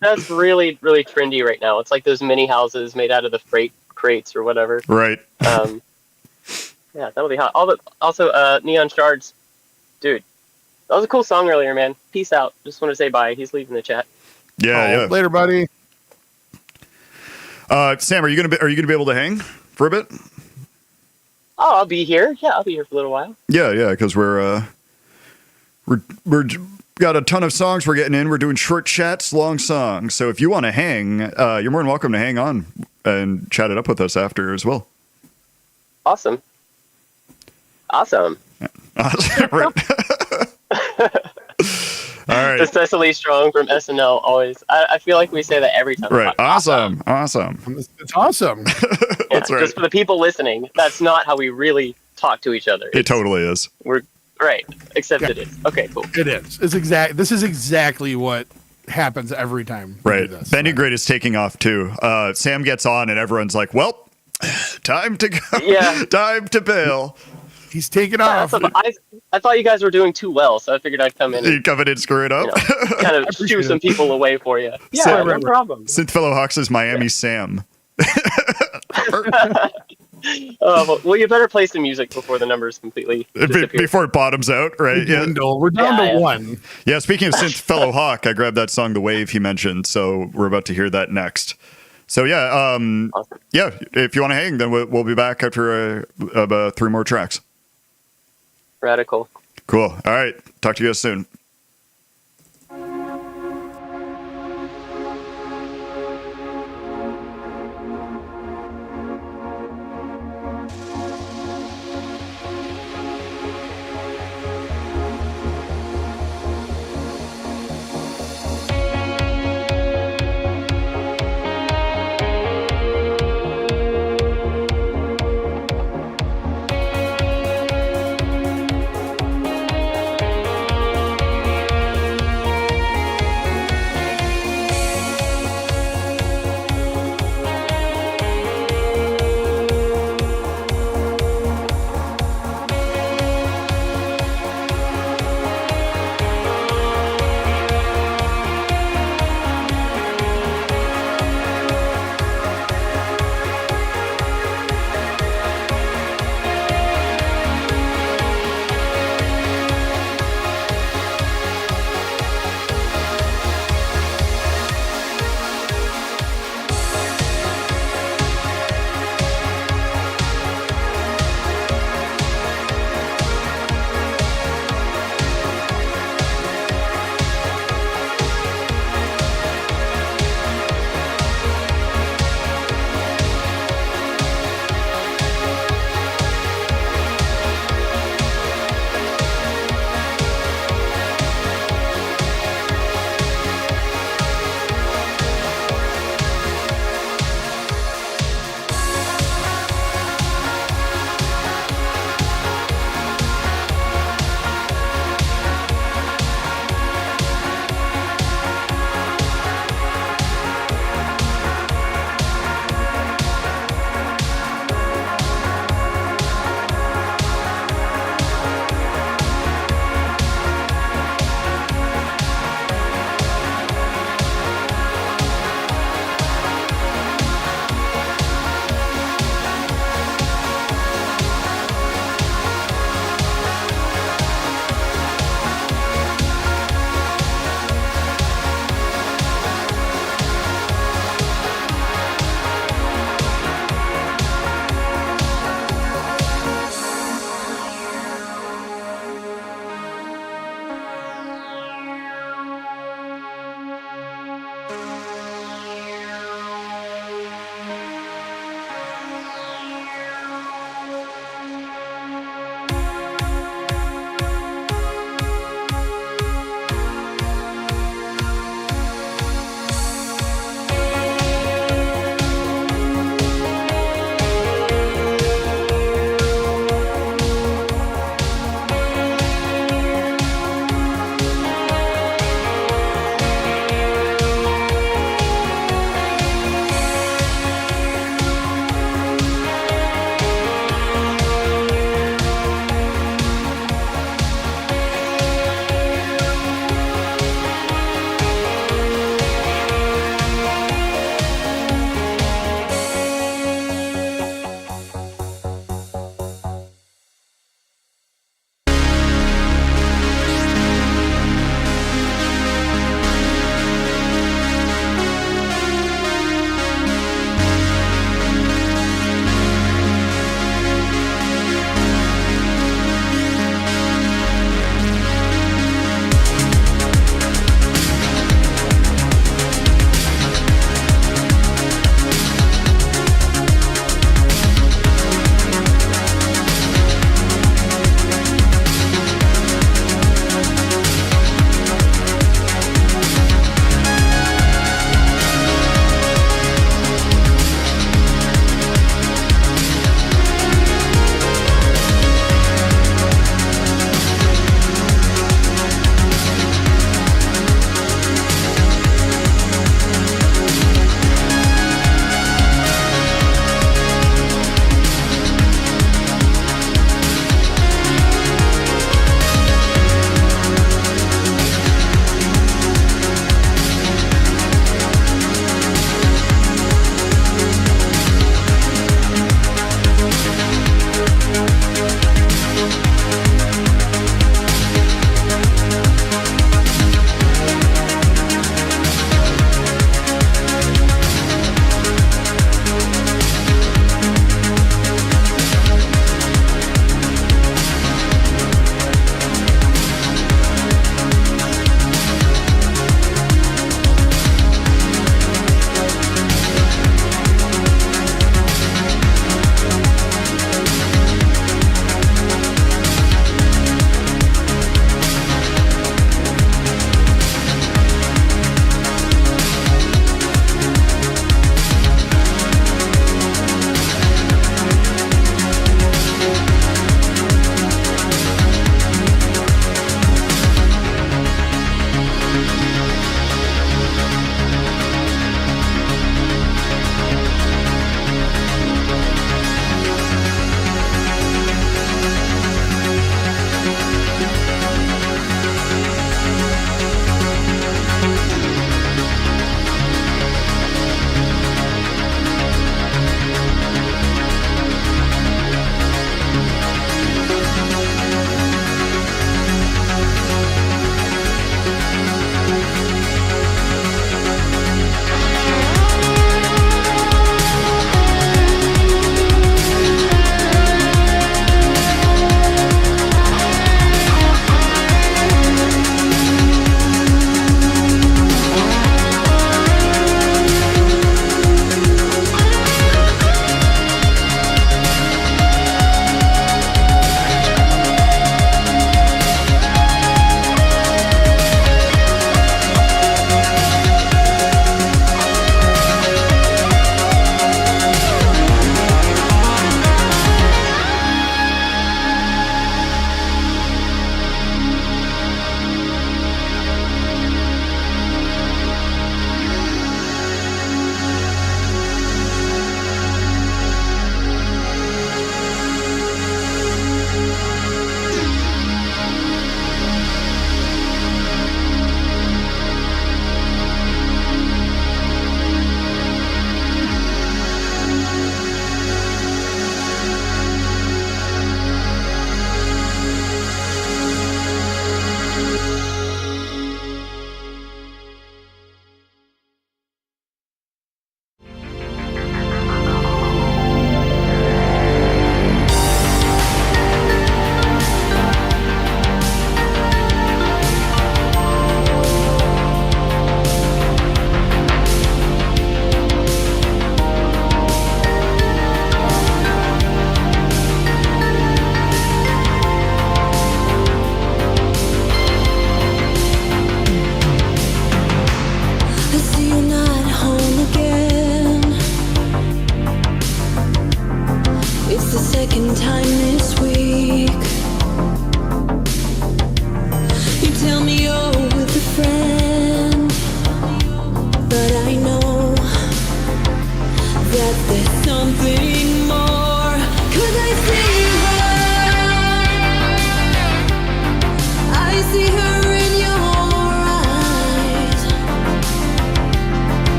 That's really, really trendy right now. It's like those mini houses made out of the freight crates or whatever. Right. Yeah, that'll be hot. Also, Neon Shards, dude, that was a cool song earlier, man. Peace out. Just want to say bye. He's leaving the chat. Yeah. Later, buddy. Sam, are you gonna be able to hang for a bit? Oh, I'll be here. Yeah, I'll be here for a little while. Yeah, because we're got a ton of songs we're getting in. We're doing short chats, long songs. So if you want to hang, you're more than welcome to hang on and chat it up with us after as well. Awesome. Right. All right. Just Cecily Strong from SNL always. I feel like we say that every time. Right. Awesome. It's awesome. That's right. Just for the people listening, that's not how we really talk to each other. It totally is. We're right, except it is. Okay, cool. It is. This is exactly what happens every time. we Right. do this. Bending Grid is taking off too. Sam gets on and everyone's like, "Well, time to go. Yeah. Time to bail." He's taking Yeah, off. I thought you guys were doing too well, so I figured I'd come in You and coming in, screw it up. kind of appreciate shoo some it. people away for you. Yeah, So- no problem. Synth Fellow Hawks is Miami Sam. Well, you better play some music before the numbers completely disappear. Before it bottoms out, right? Yeah. We're down Yeah, to yeah. one. Yeah. Speaking of synth, fellow Hawk, I grabbed that song, "The Wave" he mentioned, so we're about to hear that next. So yeah, Awesome. yeah. If you want to hang, then we'll be back after about 3 more tracks. Radical. Cool. All right. Talk to you guys soon.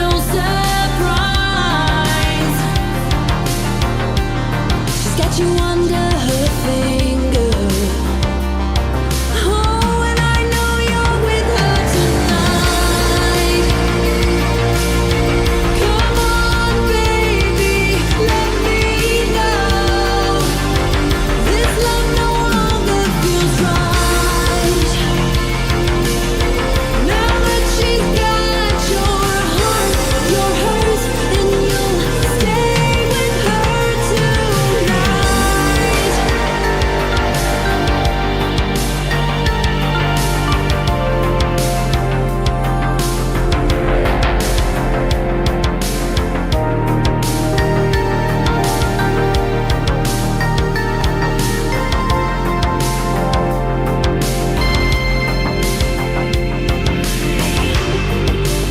no surprise. She's got you under her finger. Oh, and I know you're with her tonight. Come on, baby, let me know. This love no longer feels right. Now that she's got your heart, you're hers, and you'll stay with her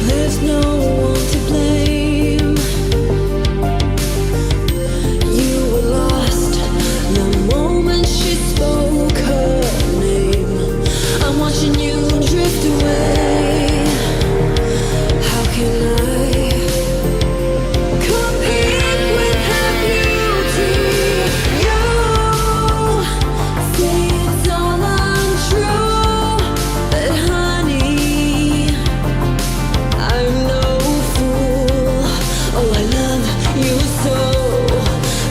There's no one to blame. You were lost the moment she spoke her name. I'm watching you drift away. How can I compete with her beauty? You say it's all untrue, but honey, I'm no fool. Oh, I love you so,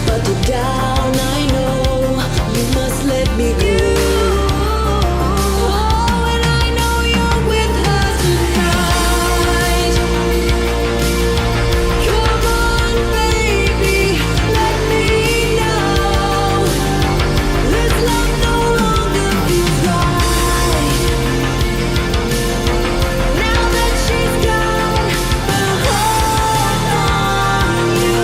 but deep down I know you must let me go. Oh, and I know you're with her tonight. Come on, baby, let me know. This love no longer feels right. Now that she's got the hold on you,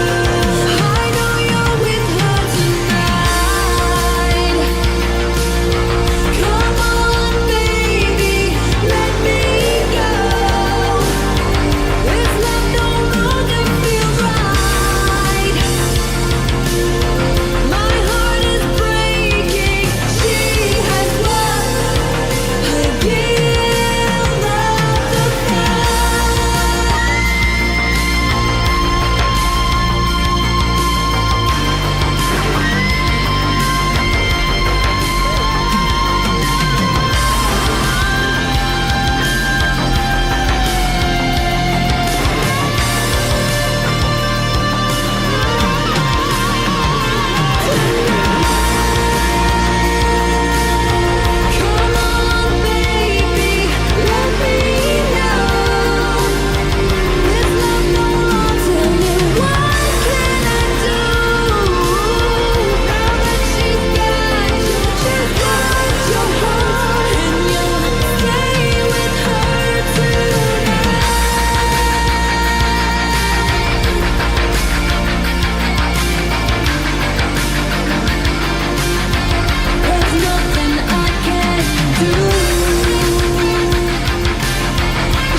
I know you're with her tonight. Come on, baby, let me go. This love no longer feels right. My heart is breaking. She has won again. Love the Come on, baby, let me know. This love no longer what can I do? Now that she's got your heart, and you'll stay with her tonight. There's nothing I can do.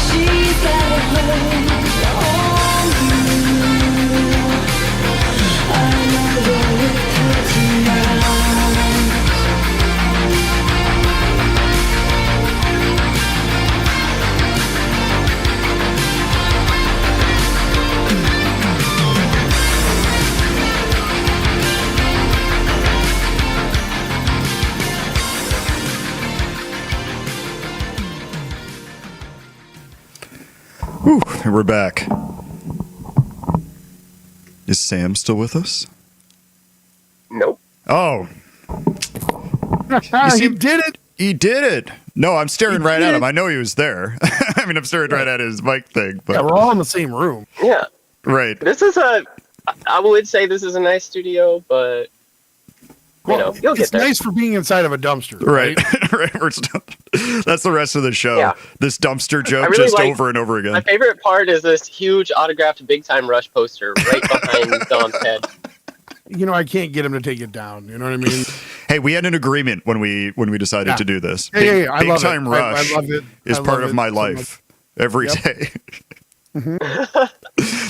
She's got a hold on you. I know you're with her tonight. Whew, and we're back. Is Sam still with us? Nope. Oh, He did it. he did it. No, I'm staring right at did him. I know he was there. I mean, I'm staring right at his mic thing, but Yeah, we're all in the same room. Yeah. right. This is I would say this is a nice studio, but you know, you'll get It's there. nice for being inside of a dumpster, Right. Right. We're still, that's the rest of the show. Yeah. This dumpster joke really just like- over and over My again. favorite part is this huge autographed Big Time Rush poster right behind Dom's head. You know, I can't get him to take it down. You know what I mean? Hey, we had an agreement when we decided Yeah. to do this. Yeah. I Big love Time it. Rush I love it. is I part love of it my so life every Yep. day. Mm-hmm.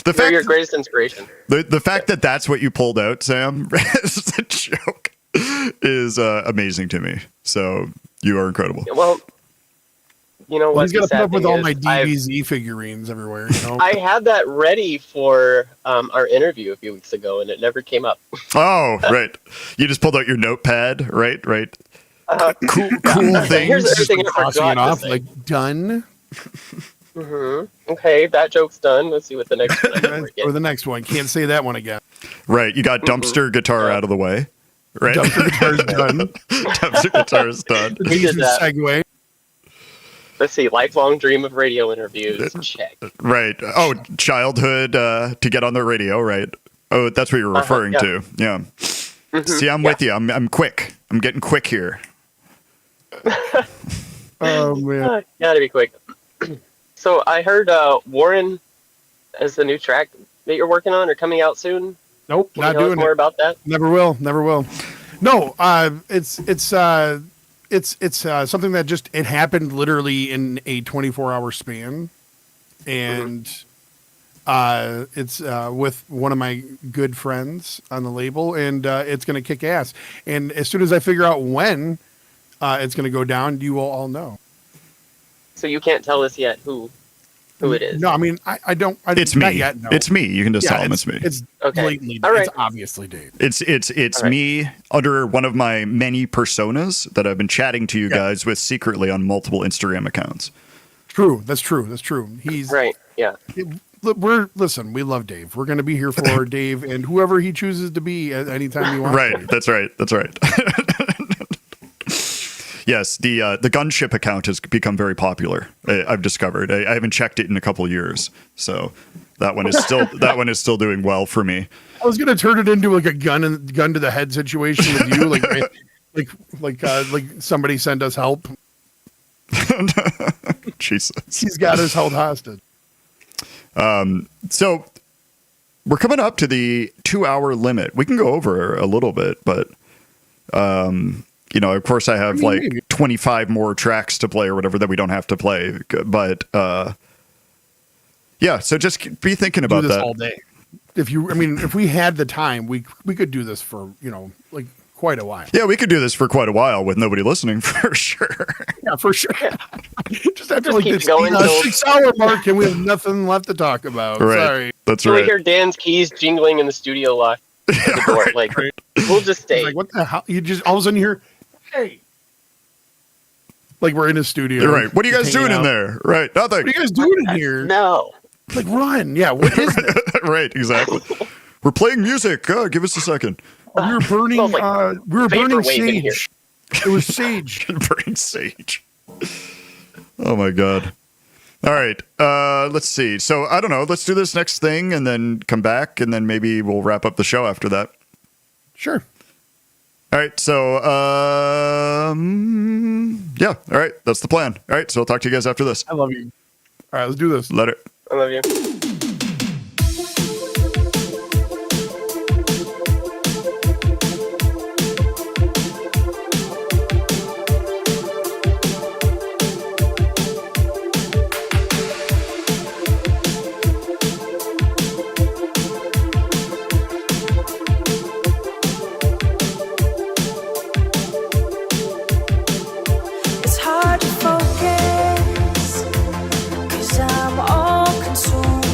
The They're your fact greatest inspiration. the fact that that's what you pulled out, Sam, as a joke is amazing to me. So you are incredible. Well, you know Well, what? he's got to the put sad up with thing all is my I've- DBZ figurines everywhere. You know. I had that ready for our interview a few weeks ago, and it never came up. Oh, right. You just pulled out your notepad, right? Right. Uh, Cool Here's things. everything I Crossing forgot it to off say. like done. Okay, that joke's done. Let's see what the next one I Or get. the next one. Can't say that one again. Right. You got dumpster guitar out of the way. Right. Dumpster guitar's done. Dumpster guitar is done. We did Decent that. segue. Let's see, lifelong dream of radio interviews. Check. Right. Oh, childhood to get on the radio, right? Oh, that's what you're referring yeah. to. Yeah. See, I'm with you. I'm quick. I'm getting quick here. Oh man. Gotta be quick. So I heard Warren as the new track that you're working on or coming out soon. Nope, Can not you tell us doing more it. about that? Never will. Never will. No, it's something that just it happened literally in a 24-hour span, and it's with one of my good friends on the label, and it's gonna kick ass. And as soon as I figure out when it's gonna go down, you will all know. So you can't tell us yet who it is. No, I mean I don't. It's not me. Yet, no. It's me. You can just tell them it's it's me. It's Okay. blatantly. All right. It's obviously Dave. It's All right. me under one of my many personas that I've been chatting to you guys with secretly on multiple Instagram accounts. True. That's true. That's true. He's Right. Yeah. Listen, we love Dave. We're going to be here for Dave and whoever he chooses to be at any time he wants. Right. That's right. That's right. Yes, the gunship account has become very popular. I've discovered. I haven't checked it in a couple of years, so that one is still doing well for me. I was going to turn it into like a gun to the head situation with you, like somebody send us help. Jesus. He's got us held hostage. So we're coming up to the 2-hour limit. We can go over a little bit, but of course I have like 25 more tracks to play or whatever that we don't have to play. But yeah, so just be thinking about Do this that. all day. If we had the time, we could do this for like quite a while. Yeah, we could do this for quite a while with nobody listening for sure. Yeah, for sure. Just after Just like keep this going till- 6-hour mark, and we have nothing left to talk about. Right. Sorry. That's So we right. hear Dan's keys jingling in the studio lock at the door. Right, Like right. we'll just stay. It's like, what the hell? You just all of a sudden you hear, hey. Like we're in a studio. You're right. What are you guys hanging doing in out. there? Right. Nothing. What are you guys doing in here? No. Like run. Yeah, what is this? Right. Exactly. We're playing music. Give us a second. We were burning Smells like we were burning vaporwave in here. sage. It was sage. Burning sage. Oh my god. All right. Let's see. So I don't know. Let's do this next thing and then come back and then maybe we'll wrap up the show after that. Sure. All right. So yeah. All right. That's the plan. All right. So I'll talk to you guys after this. I love you. All right, let's do this. Let it. I love you. It's hard to focus, 'cause I'm all consumed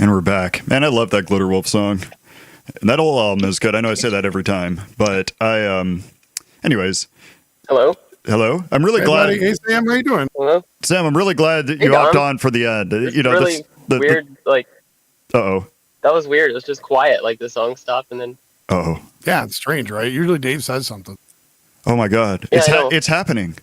And we're back. Man, I love that Glitter Wolf song. And that whole album is good. I know I say that every time, but anyways. Hello. Hello. I'm really glad. Buddy. Hey, Sam, how you doing? Hello. Sam, I'm really glad that Hey, you hopped Dom. on for the end. It's You know, really weird. Like, uh-oh. that was weird. It was just quiet. Like the song stopped and then. Uh-oh. Yeah, it's strange, right? Usually Dave says something. Oh my God. Yeah, I know. It's happening.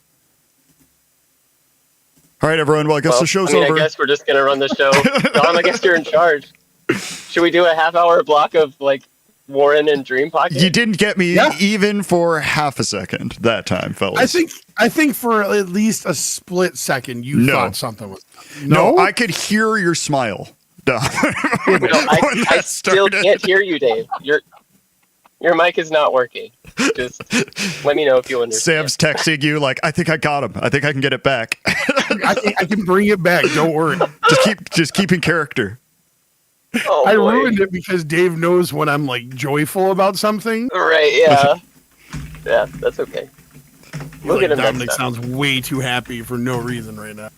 All right, everyone. Well, I guess the show's over. I guess we're just gonna run the show. Dom, I guess you're in charge. Should we do a half-hour block of like Warren and Dream Pocket? You didn't get me even for half a second that time, fellas. I think for at least a split second you thought something was. No, I could hear your smile. Dom. I still can't hear you, Dave. Your mic is not working. Just let me know if you understand. Sam's texting you like, I think I got him. I think I can get it back. I can bring it back. Don't worry. Just keep in character. Oh, I boy. ruined it because Dave knows when I'm like joyful about something. Right? Yeah. Yeah, that's okay. We'll get him Dominic next time. sounds way too happy for no reason right now.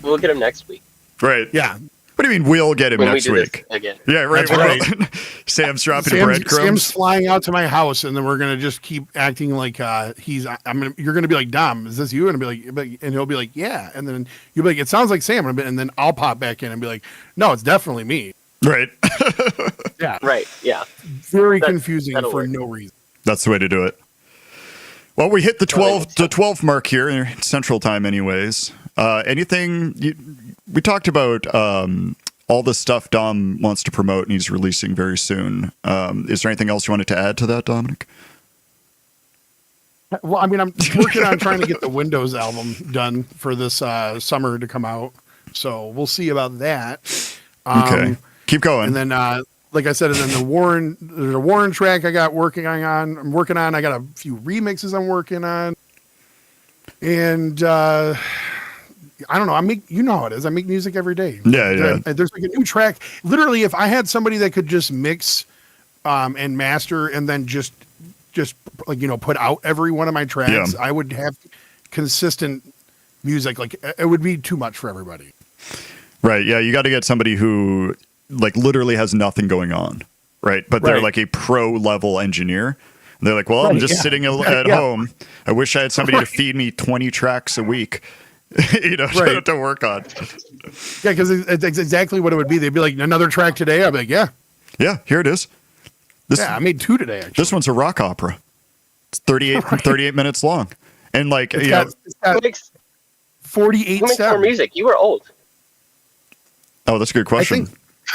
We'll get him next week. Right. Yeah. What do you mean we'll get him When we next do this week? again. Yeah, right. That's right. Sam's dropping breadcrumbs. Sam's flying out to my house, and then we're gonna just keep acting like you're gonna be like, Dom, is this you? And I'll be like, and he'll be like, yeah. And then you'll be like, it sounds like Sam. And then I'll pop back in and be like, no, it's definitely me. Right. Yeah. Right. Yeah. Very confusing that'll for work. no reason. That's the way to do it. Well, we hit the 12 mark here in Central Time, anyways. We talked about all the stuff Dom wants to promote and he's releasing very soon. Is there anything else you wanted to add to that, Dominic? Well, I mean, I'm working on trying to get the Windows album done for this summer to come out. So we'll see about that. Okay. Keep going. And then, like I said, and then there's a Warren track I got working on. I got a few remixes I'm working on. And I don't know. You know how it is. I make music every day. Yeah. There's like a new track. Literally, if I had somebody that could just mix and master and then just like, put out every one of my tracks, I would have consistent music. Like, it would be too much for everybody. Right. Yeah. You got to get somebody who like literally has nothing going on. Right. But they're like a pro level engineer. And they're like, well, I'm just sitting at home. I wish I had somebody to feed me 20 tracks a week, to work on. Yeah. Because it's exactly what it would be. They'd be like, another track today. I'd be like, yeah. Yeah. Here it is. I made 2 today. Actually. This one's a rock opera. It's 38 minutes long. And like, it's got Who makes 48 more steps. music? You were old. Oh, that's a good question.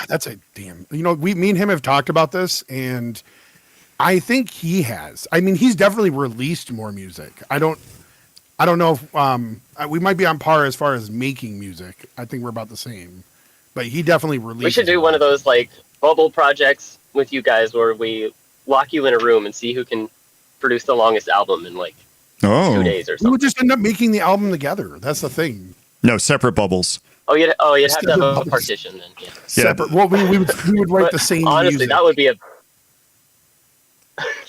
That's a damn. Me and him have talked about this, and I think he has. I mean, he's definitely released more music. I don't know if we might be on par as far as making music. I think we're about the same, but he definitely released. We should do one of those like bubble projects with you guys, where we lock you in a room and see who can produce the longest album in like 2 days or something. We would just end up making the album together. That's the thing. No, separate bubbles. Oh, you'd have to have a partition then. Yeah. Separate. Well, we would write the same. Honestly, music. that would be a.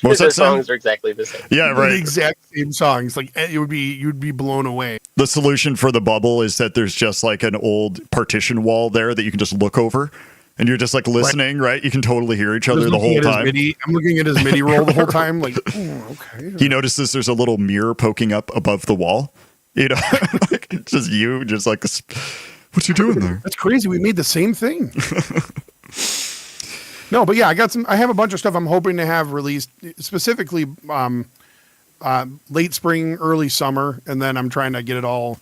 What's the that sound? songs are exactly the same. Yeah, right. The exact same songs. Like you'd be blown away. The solution for the bubble is that there's just like an old partition wall there that you can just look over, and you're just like listening. Right? You can totally hear each other the whole time. I'm looking at his MIDI roll the whole time. Like, okay. He notices there's a little mirror poking up above the wall. Like it's just you, just like, what's you doing there? That's crazy. We made the same thing. No, but yeah, I have a bunch of stuff I'm hoping to have released, specifically late spring, early summer, and then I'm trying to get it all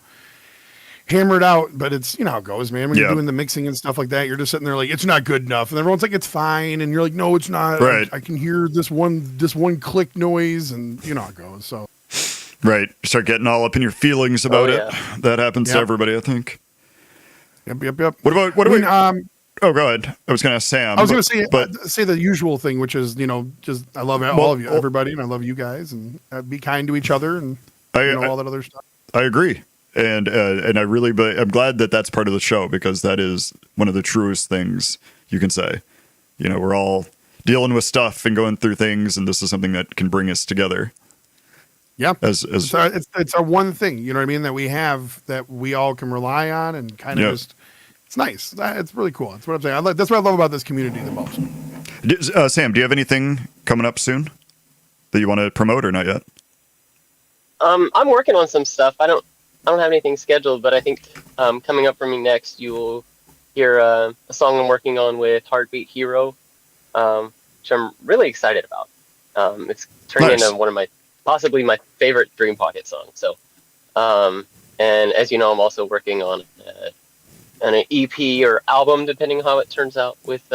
hammered out. But it's how it goes, man. When you're doing the mixing and stuff like that, you're just sitting there like, it's not good enough, and everyone's like, it's fine, and you're like, no, it's not. Right. I can hear this one click noise, and how it goes. So right, you start getting all up in your feelings about it. That happens to everybody, I think. Yep. What about Oh, go ahead. I was going to ask Sam. I was going to say the usual thing, which is just I love all of you, everybody, and I love you guys, and be kind to each other, and all that other stuff. I agree, and I really, but I'm glad that that's part of the show, because that is one of the truest things you can say. We're all dealing with stuff and going through things, and this is something that can bring us together. Yeah, it's a one thing, you know what I mean, that we have that we all can rely on and kind of just It's nice. It's really cool. That's what I'm saying. That's what I love about this community the most. Sam, do you have anything coming up soon that you want to promote or not yet? I'm working on some stuff. I don't have anything scheduled, but I think coming up for me next, you will hear a song I'm working on with Heartbeat Hero, which I'm really excited about. It's turning into one of possibly my favorite Dream Pocket songs. So, and as you know, I'm also working on an EP or album, depending on how it turns out, with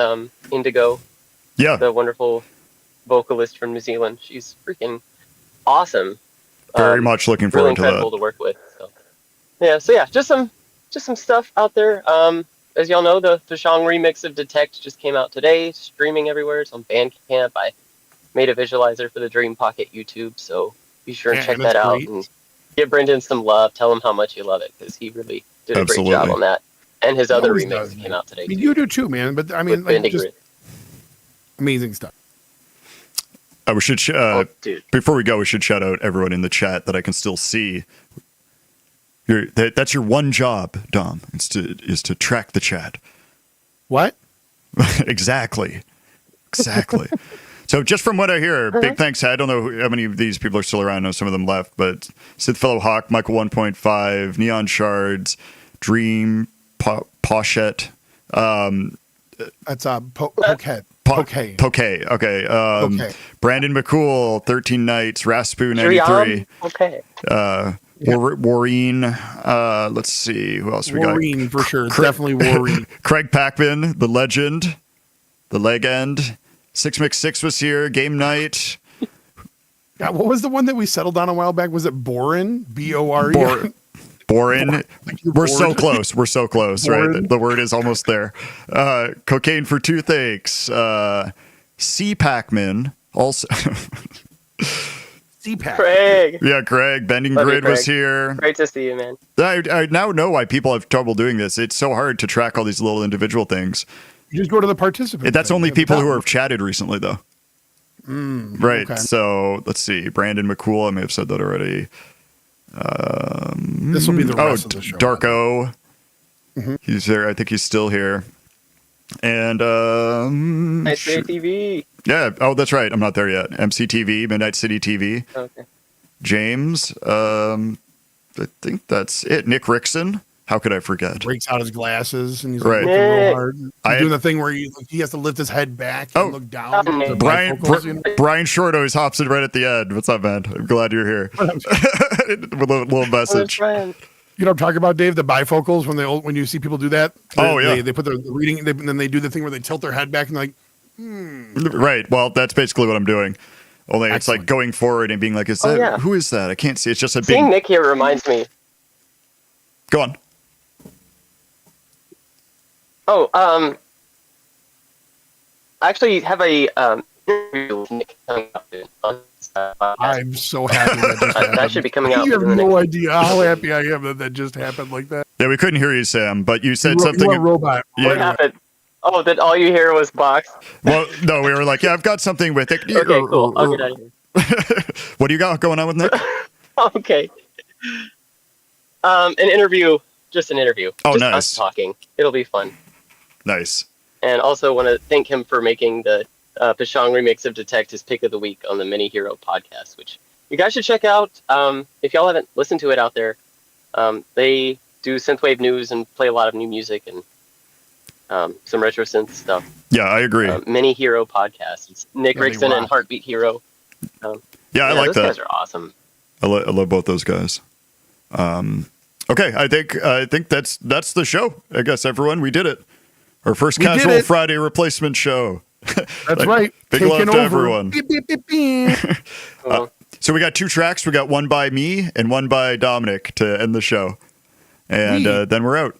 Indigo. Yeah, the wonderful vocalist from New Zealand. She's freaking awesome. Very much looking really forward to that. incredible to work with. So yeah, just some stuff out there. As y'all know, the Fashong remix of Detect just came out today, streaming everywhere. It's on Bandcamp. I made a visualizer for the Dream Pocket YouTube, so be sure and check that out and give Brendan some love. Tell him how much you love it, because he really did a great job on that. And his other remix that came out today. I mean, you do too, man. But I mean, like, just amazing stuff. We should before we go, we should shout out everyone in the chat that I can still see. That's your one job, Dom, is to track the chat. What? Exactly. So just from what I hear, big thanks. I don't know how many of these people are still around. I know some of them left, but Synthfellow Hawk, Michael 1.5, Neon Shards, Dream, Pochette. That's Pokehead. Okay. Okay. Brandon McCool, 13 Nights, Raspu 93. Okay. Warreen. Let's see. Who else we got? Warreen, for sure. Definitely Warreen. Craig Packman, the legend, the leg end. 6mix6 was here. Game night. God, what was the one that we settled on a while back? Was it Borin? B-O-R-E? Borin. We're so close. Right? The word is almost there. Cocaine for Toothaches. C. Pac-Man. Also. C-Pac. Craig. Yeah, Craig. Bending Love you, Grid Craig. was here. Great to see you, man. I now know why people have trouble doing this. It's so hard to track all these little individual things. You just go to the participants. That's only people who have chatted recently, though. Right. Okay. So let's see. Brandon McCool. I may have said that already. This will be the rest of the show. Darko. He's there. I think he's still here. And Nice City TV. yeah. Oh, that's right. I'm not there yet. MCTV, Midnight City TV. Okay. James. I think that's it. Nick Rickson. How could I forget? Breaks out his glasses and he's Right. looking real hard. He's I- doing the thing where he has to lift his head back and look down. Oh, The Brian bifocals, you know? Brian Short always hops in right at the end. What's up, man? I'm glad you're here. With a little message. You know what I'm talking about, Dave? The bifocals when you see people do that. Oh, yeah. They put the reading and then they do the thing where they tilt their head back and like, Right. Well, that's basically what I'm doing. Only it's like Excellent. going forward and being like, "Is that yeah. who is that? I can't see." It's just a big. Seeing Nick here reminds me. Go on. Oh, I actually have a interview with Nick coming up on I'm so happy that just happened. that should be coming out. You have within the no next- idea how happy I am that just happened like that. Yeah, we couldn't hear you, Sam, but you said You something. were a robot. Yeah. What happened? Oh, that all you hear was box. Well, no, we were like, "Yeah, I've got something with it." Okay, cool. I'll get out of here. What do you got going on with Nick? Okay. An interview. Just an interview. Oh, just nice. Us talking. It'll be fun. Nice. And also want to thank him for making the Pashong remix of Detect his pick of the week on the Mini Hero podcast, which you guys should check out. If y'all haven't listened to it out there, they do synthwave news and play a lot of new music and some RetroSynth stuff. Yeah, I agree. Mini Hero podcast. It's Nick Yeah, they Rickson and rock. Heartbeat Hero. Yeah, I like those that. guys are awesome. I love both those guys. Okay, I think that's the show. I guess everyone, we did it. Our first We did casual it. Friday replacement show. That's right. Big Taking love to over. everyone. Beep, beep, beep, beep. So we got two tracks. We got one by me and one by Dominic to end the show, and then we're out.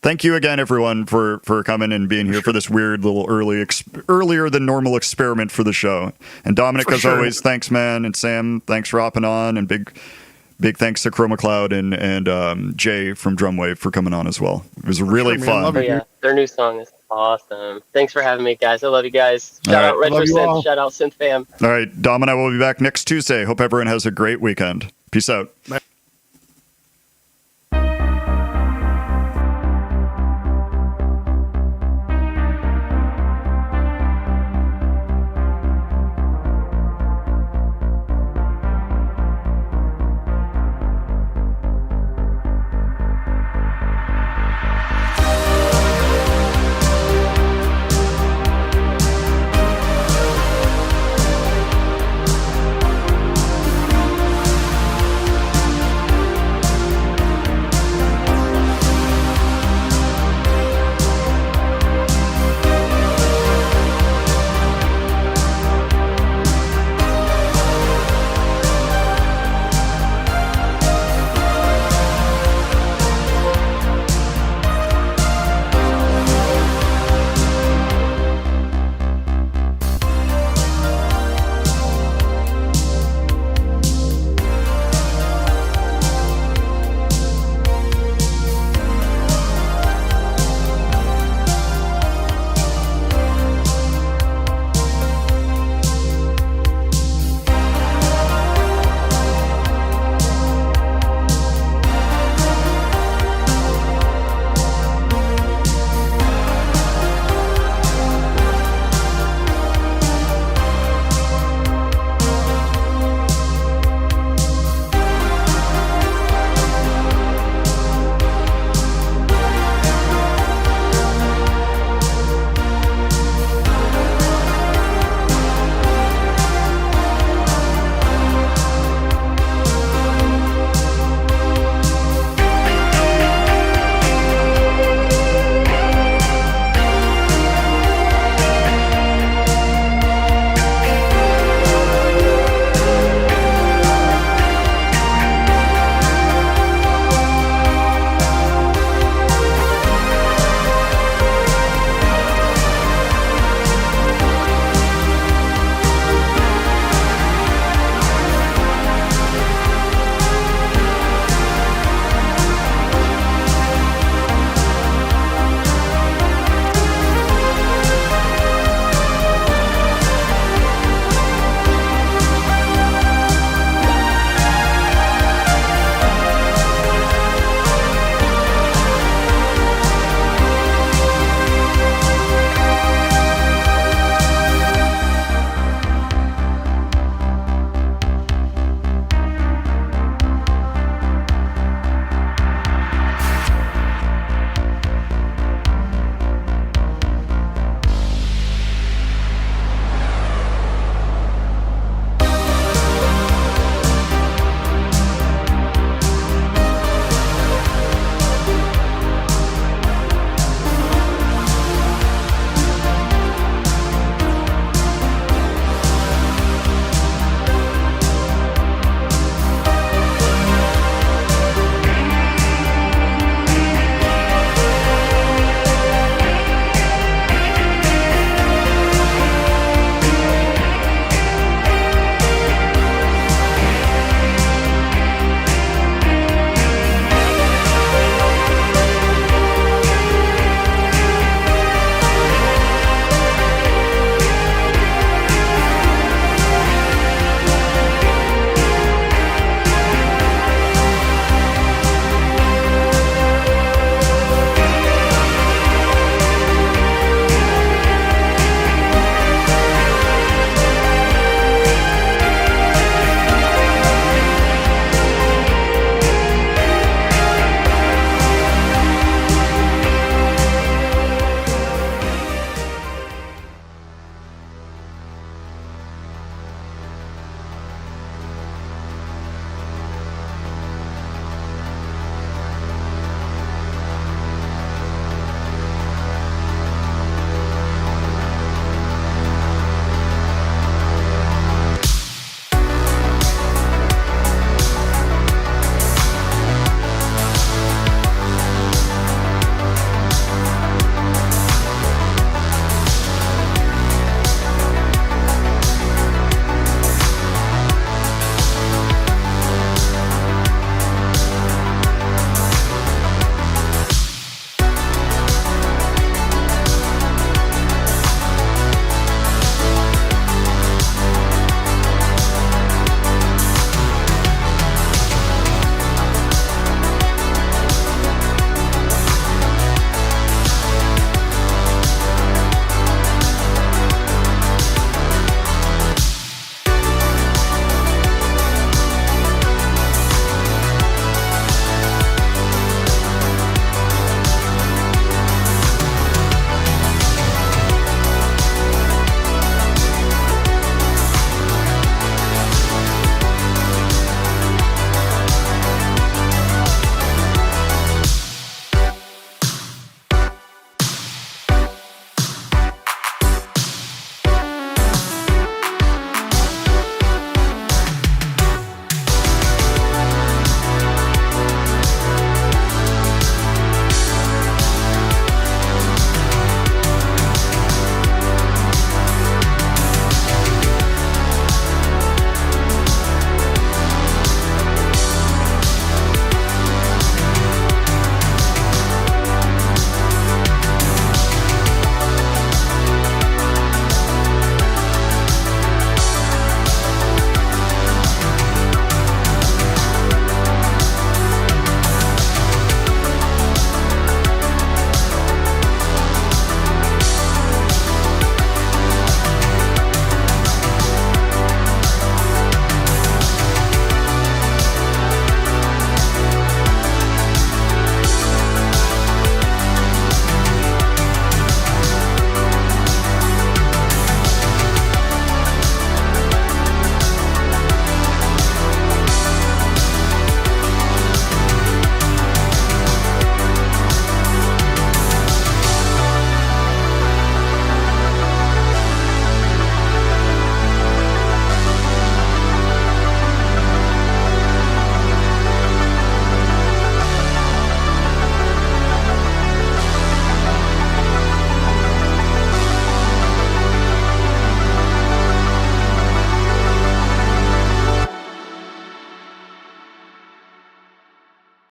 Thank you again, everyone, for coming and being here for this weird little earlier than normal experiment for the show. And Dominic, as always, thanks, man. And Sam, thanks for hopping on. And big thanks to Chroma Cloud and Jay from Drumwave for coming on as well. It was really sure, man. Love fun. it. Oh, yeah, their new song is awesome. Thanks for having me, guys. I love you guys. Shout out Love you all. RetroSynth. Shout out Synth Fam. All right, Dom and I will be back next Tuesday. Hope everyone has a great weekend. Peace out.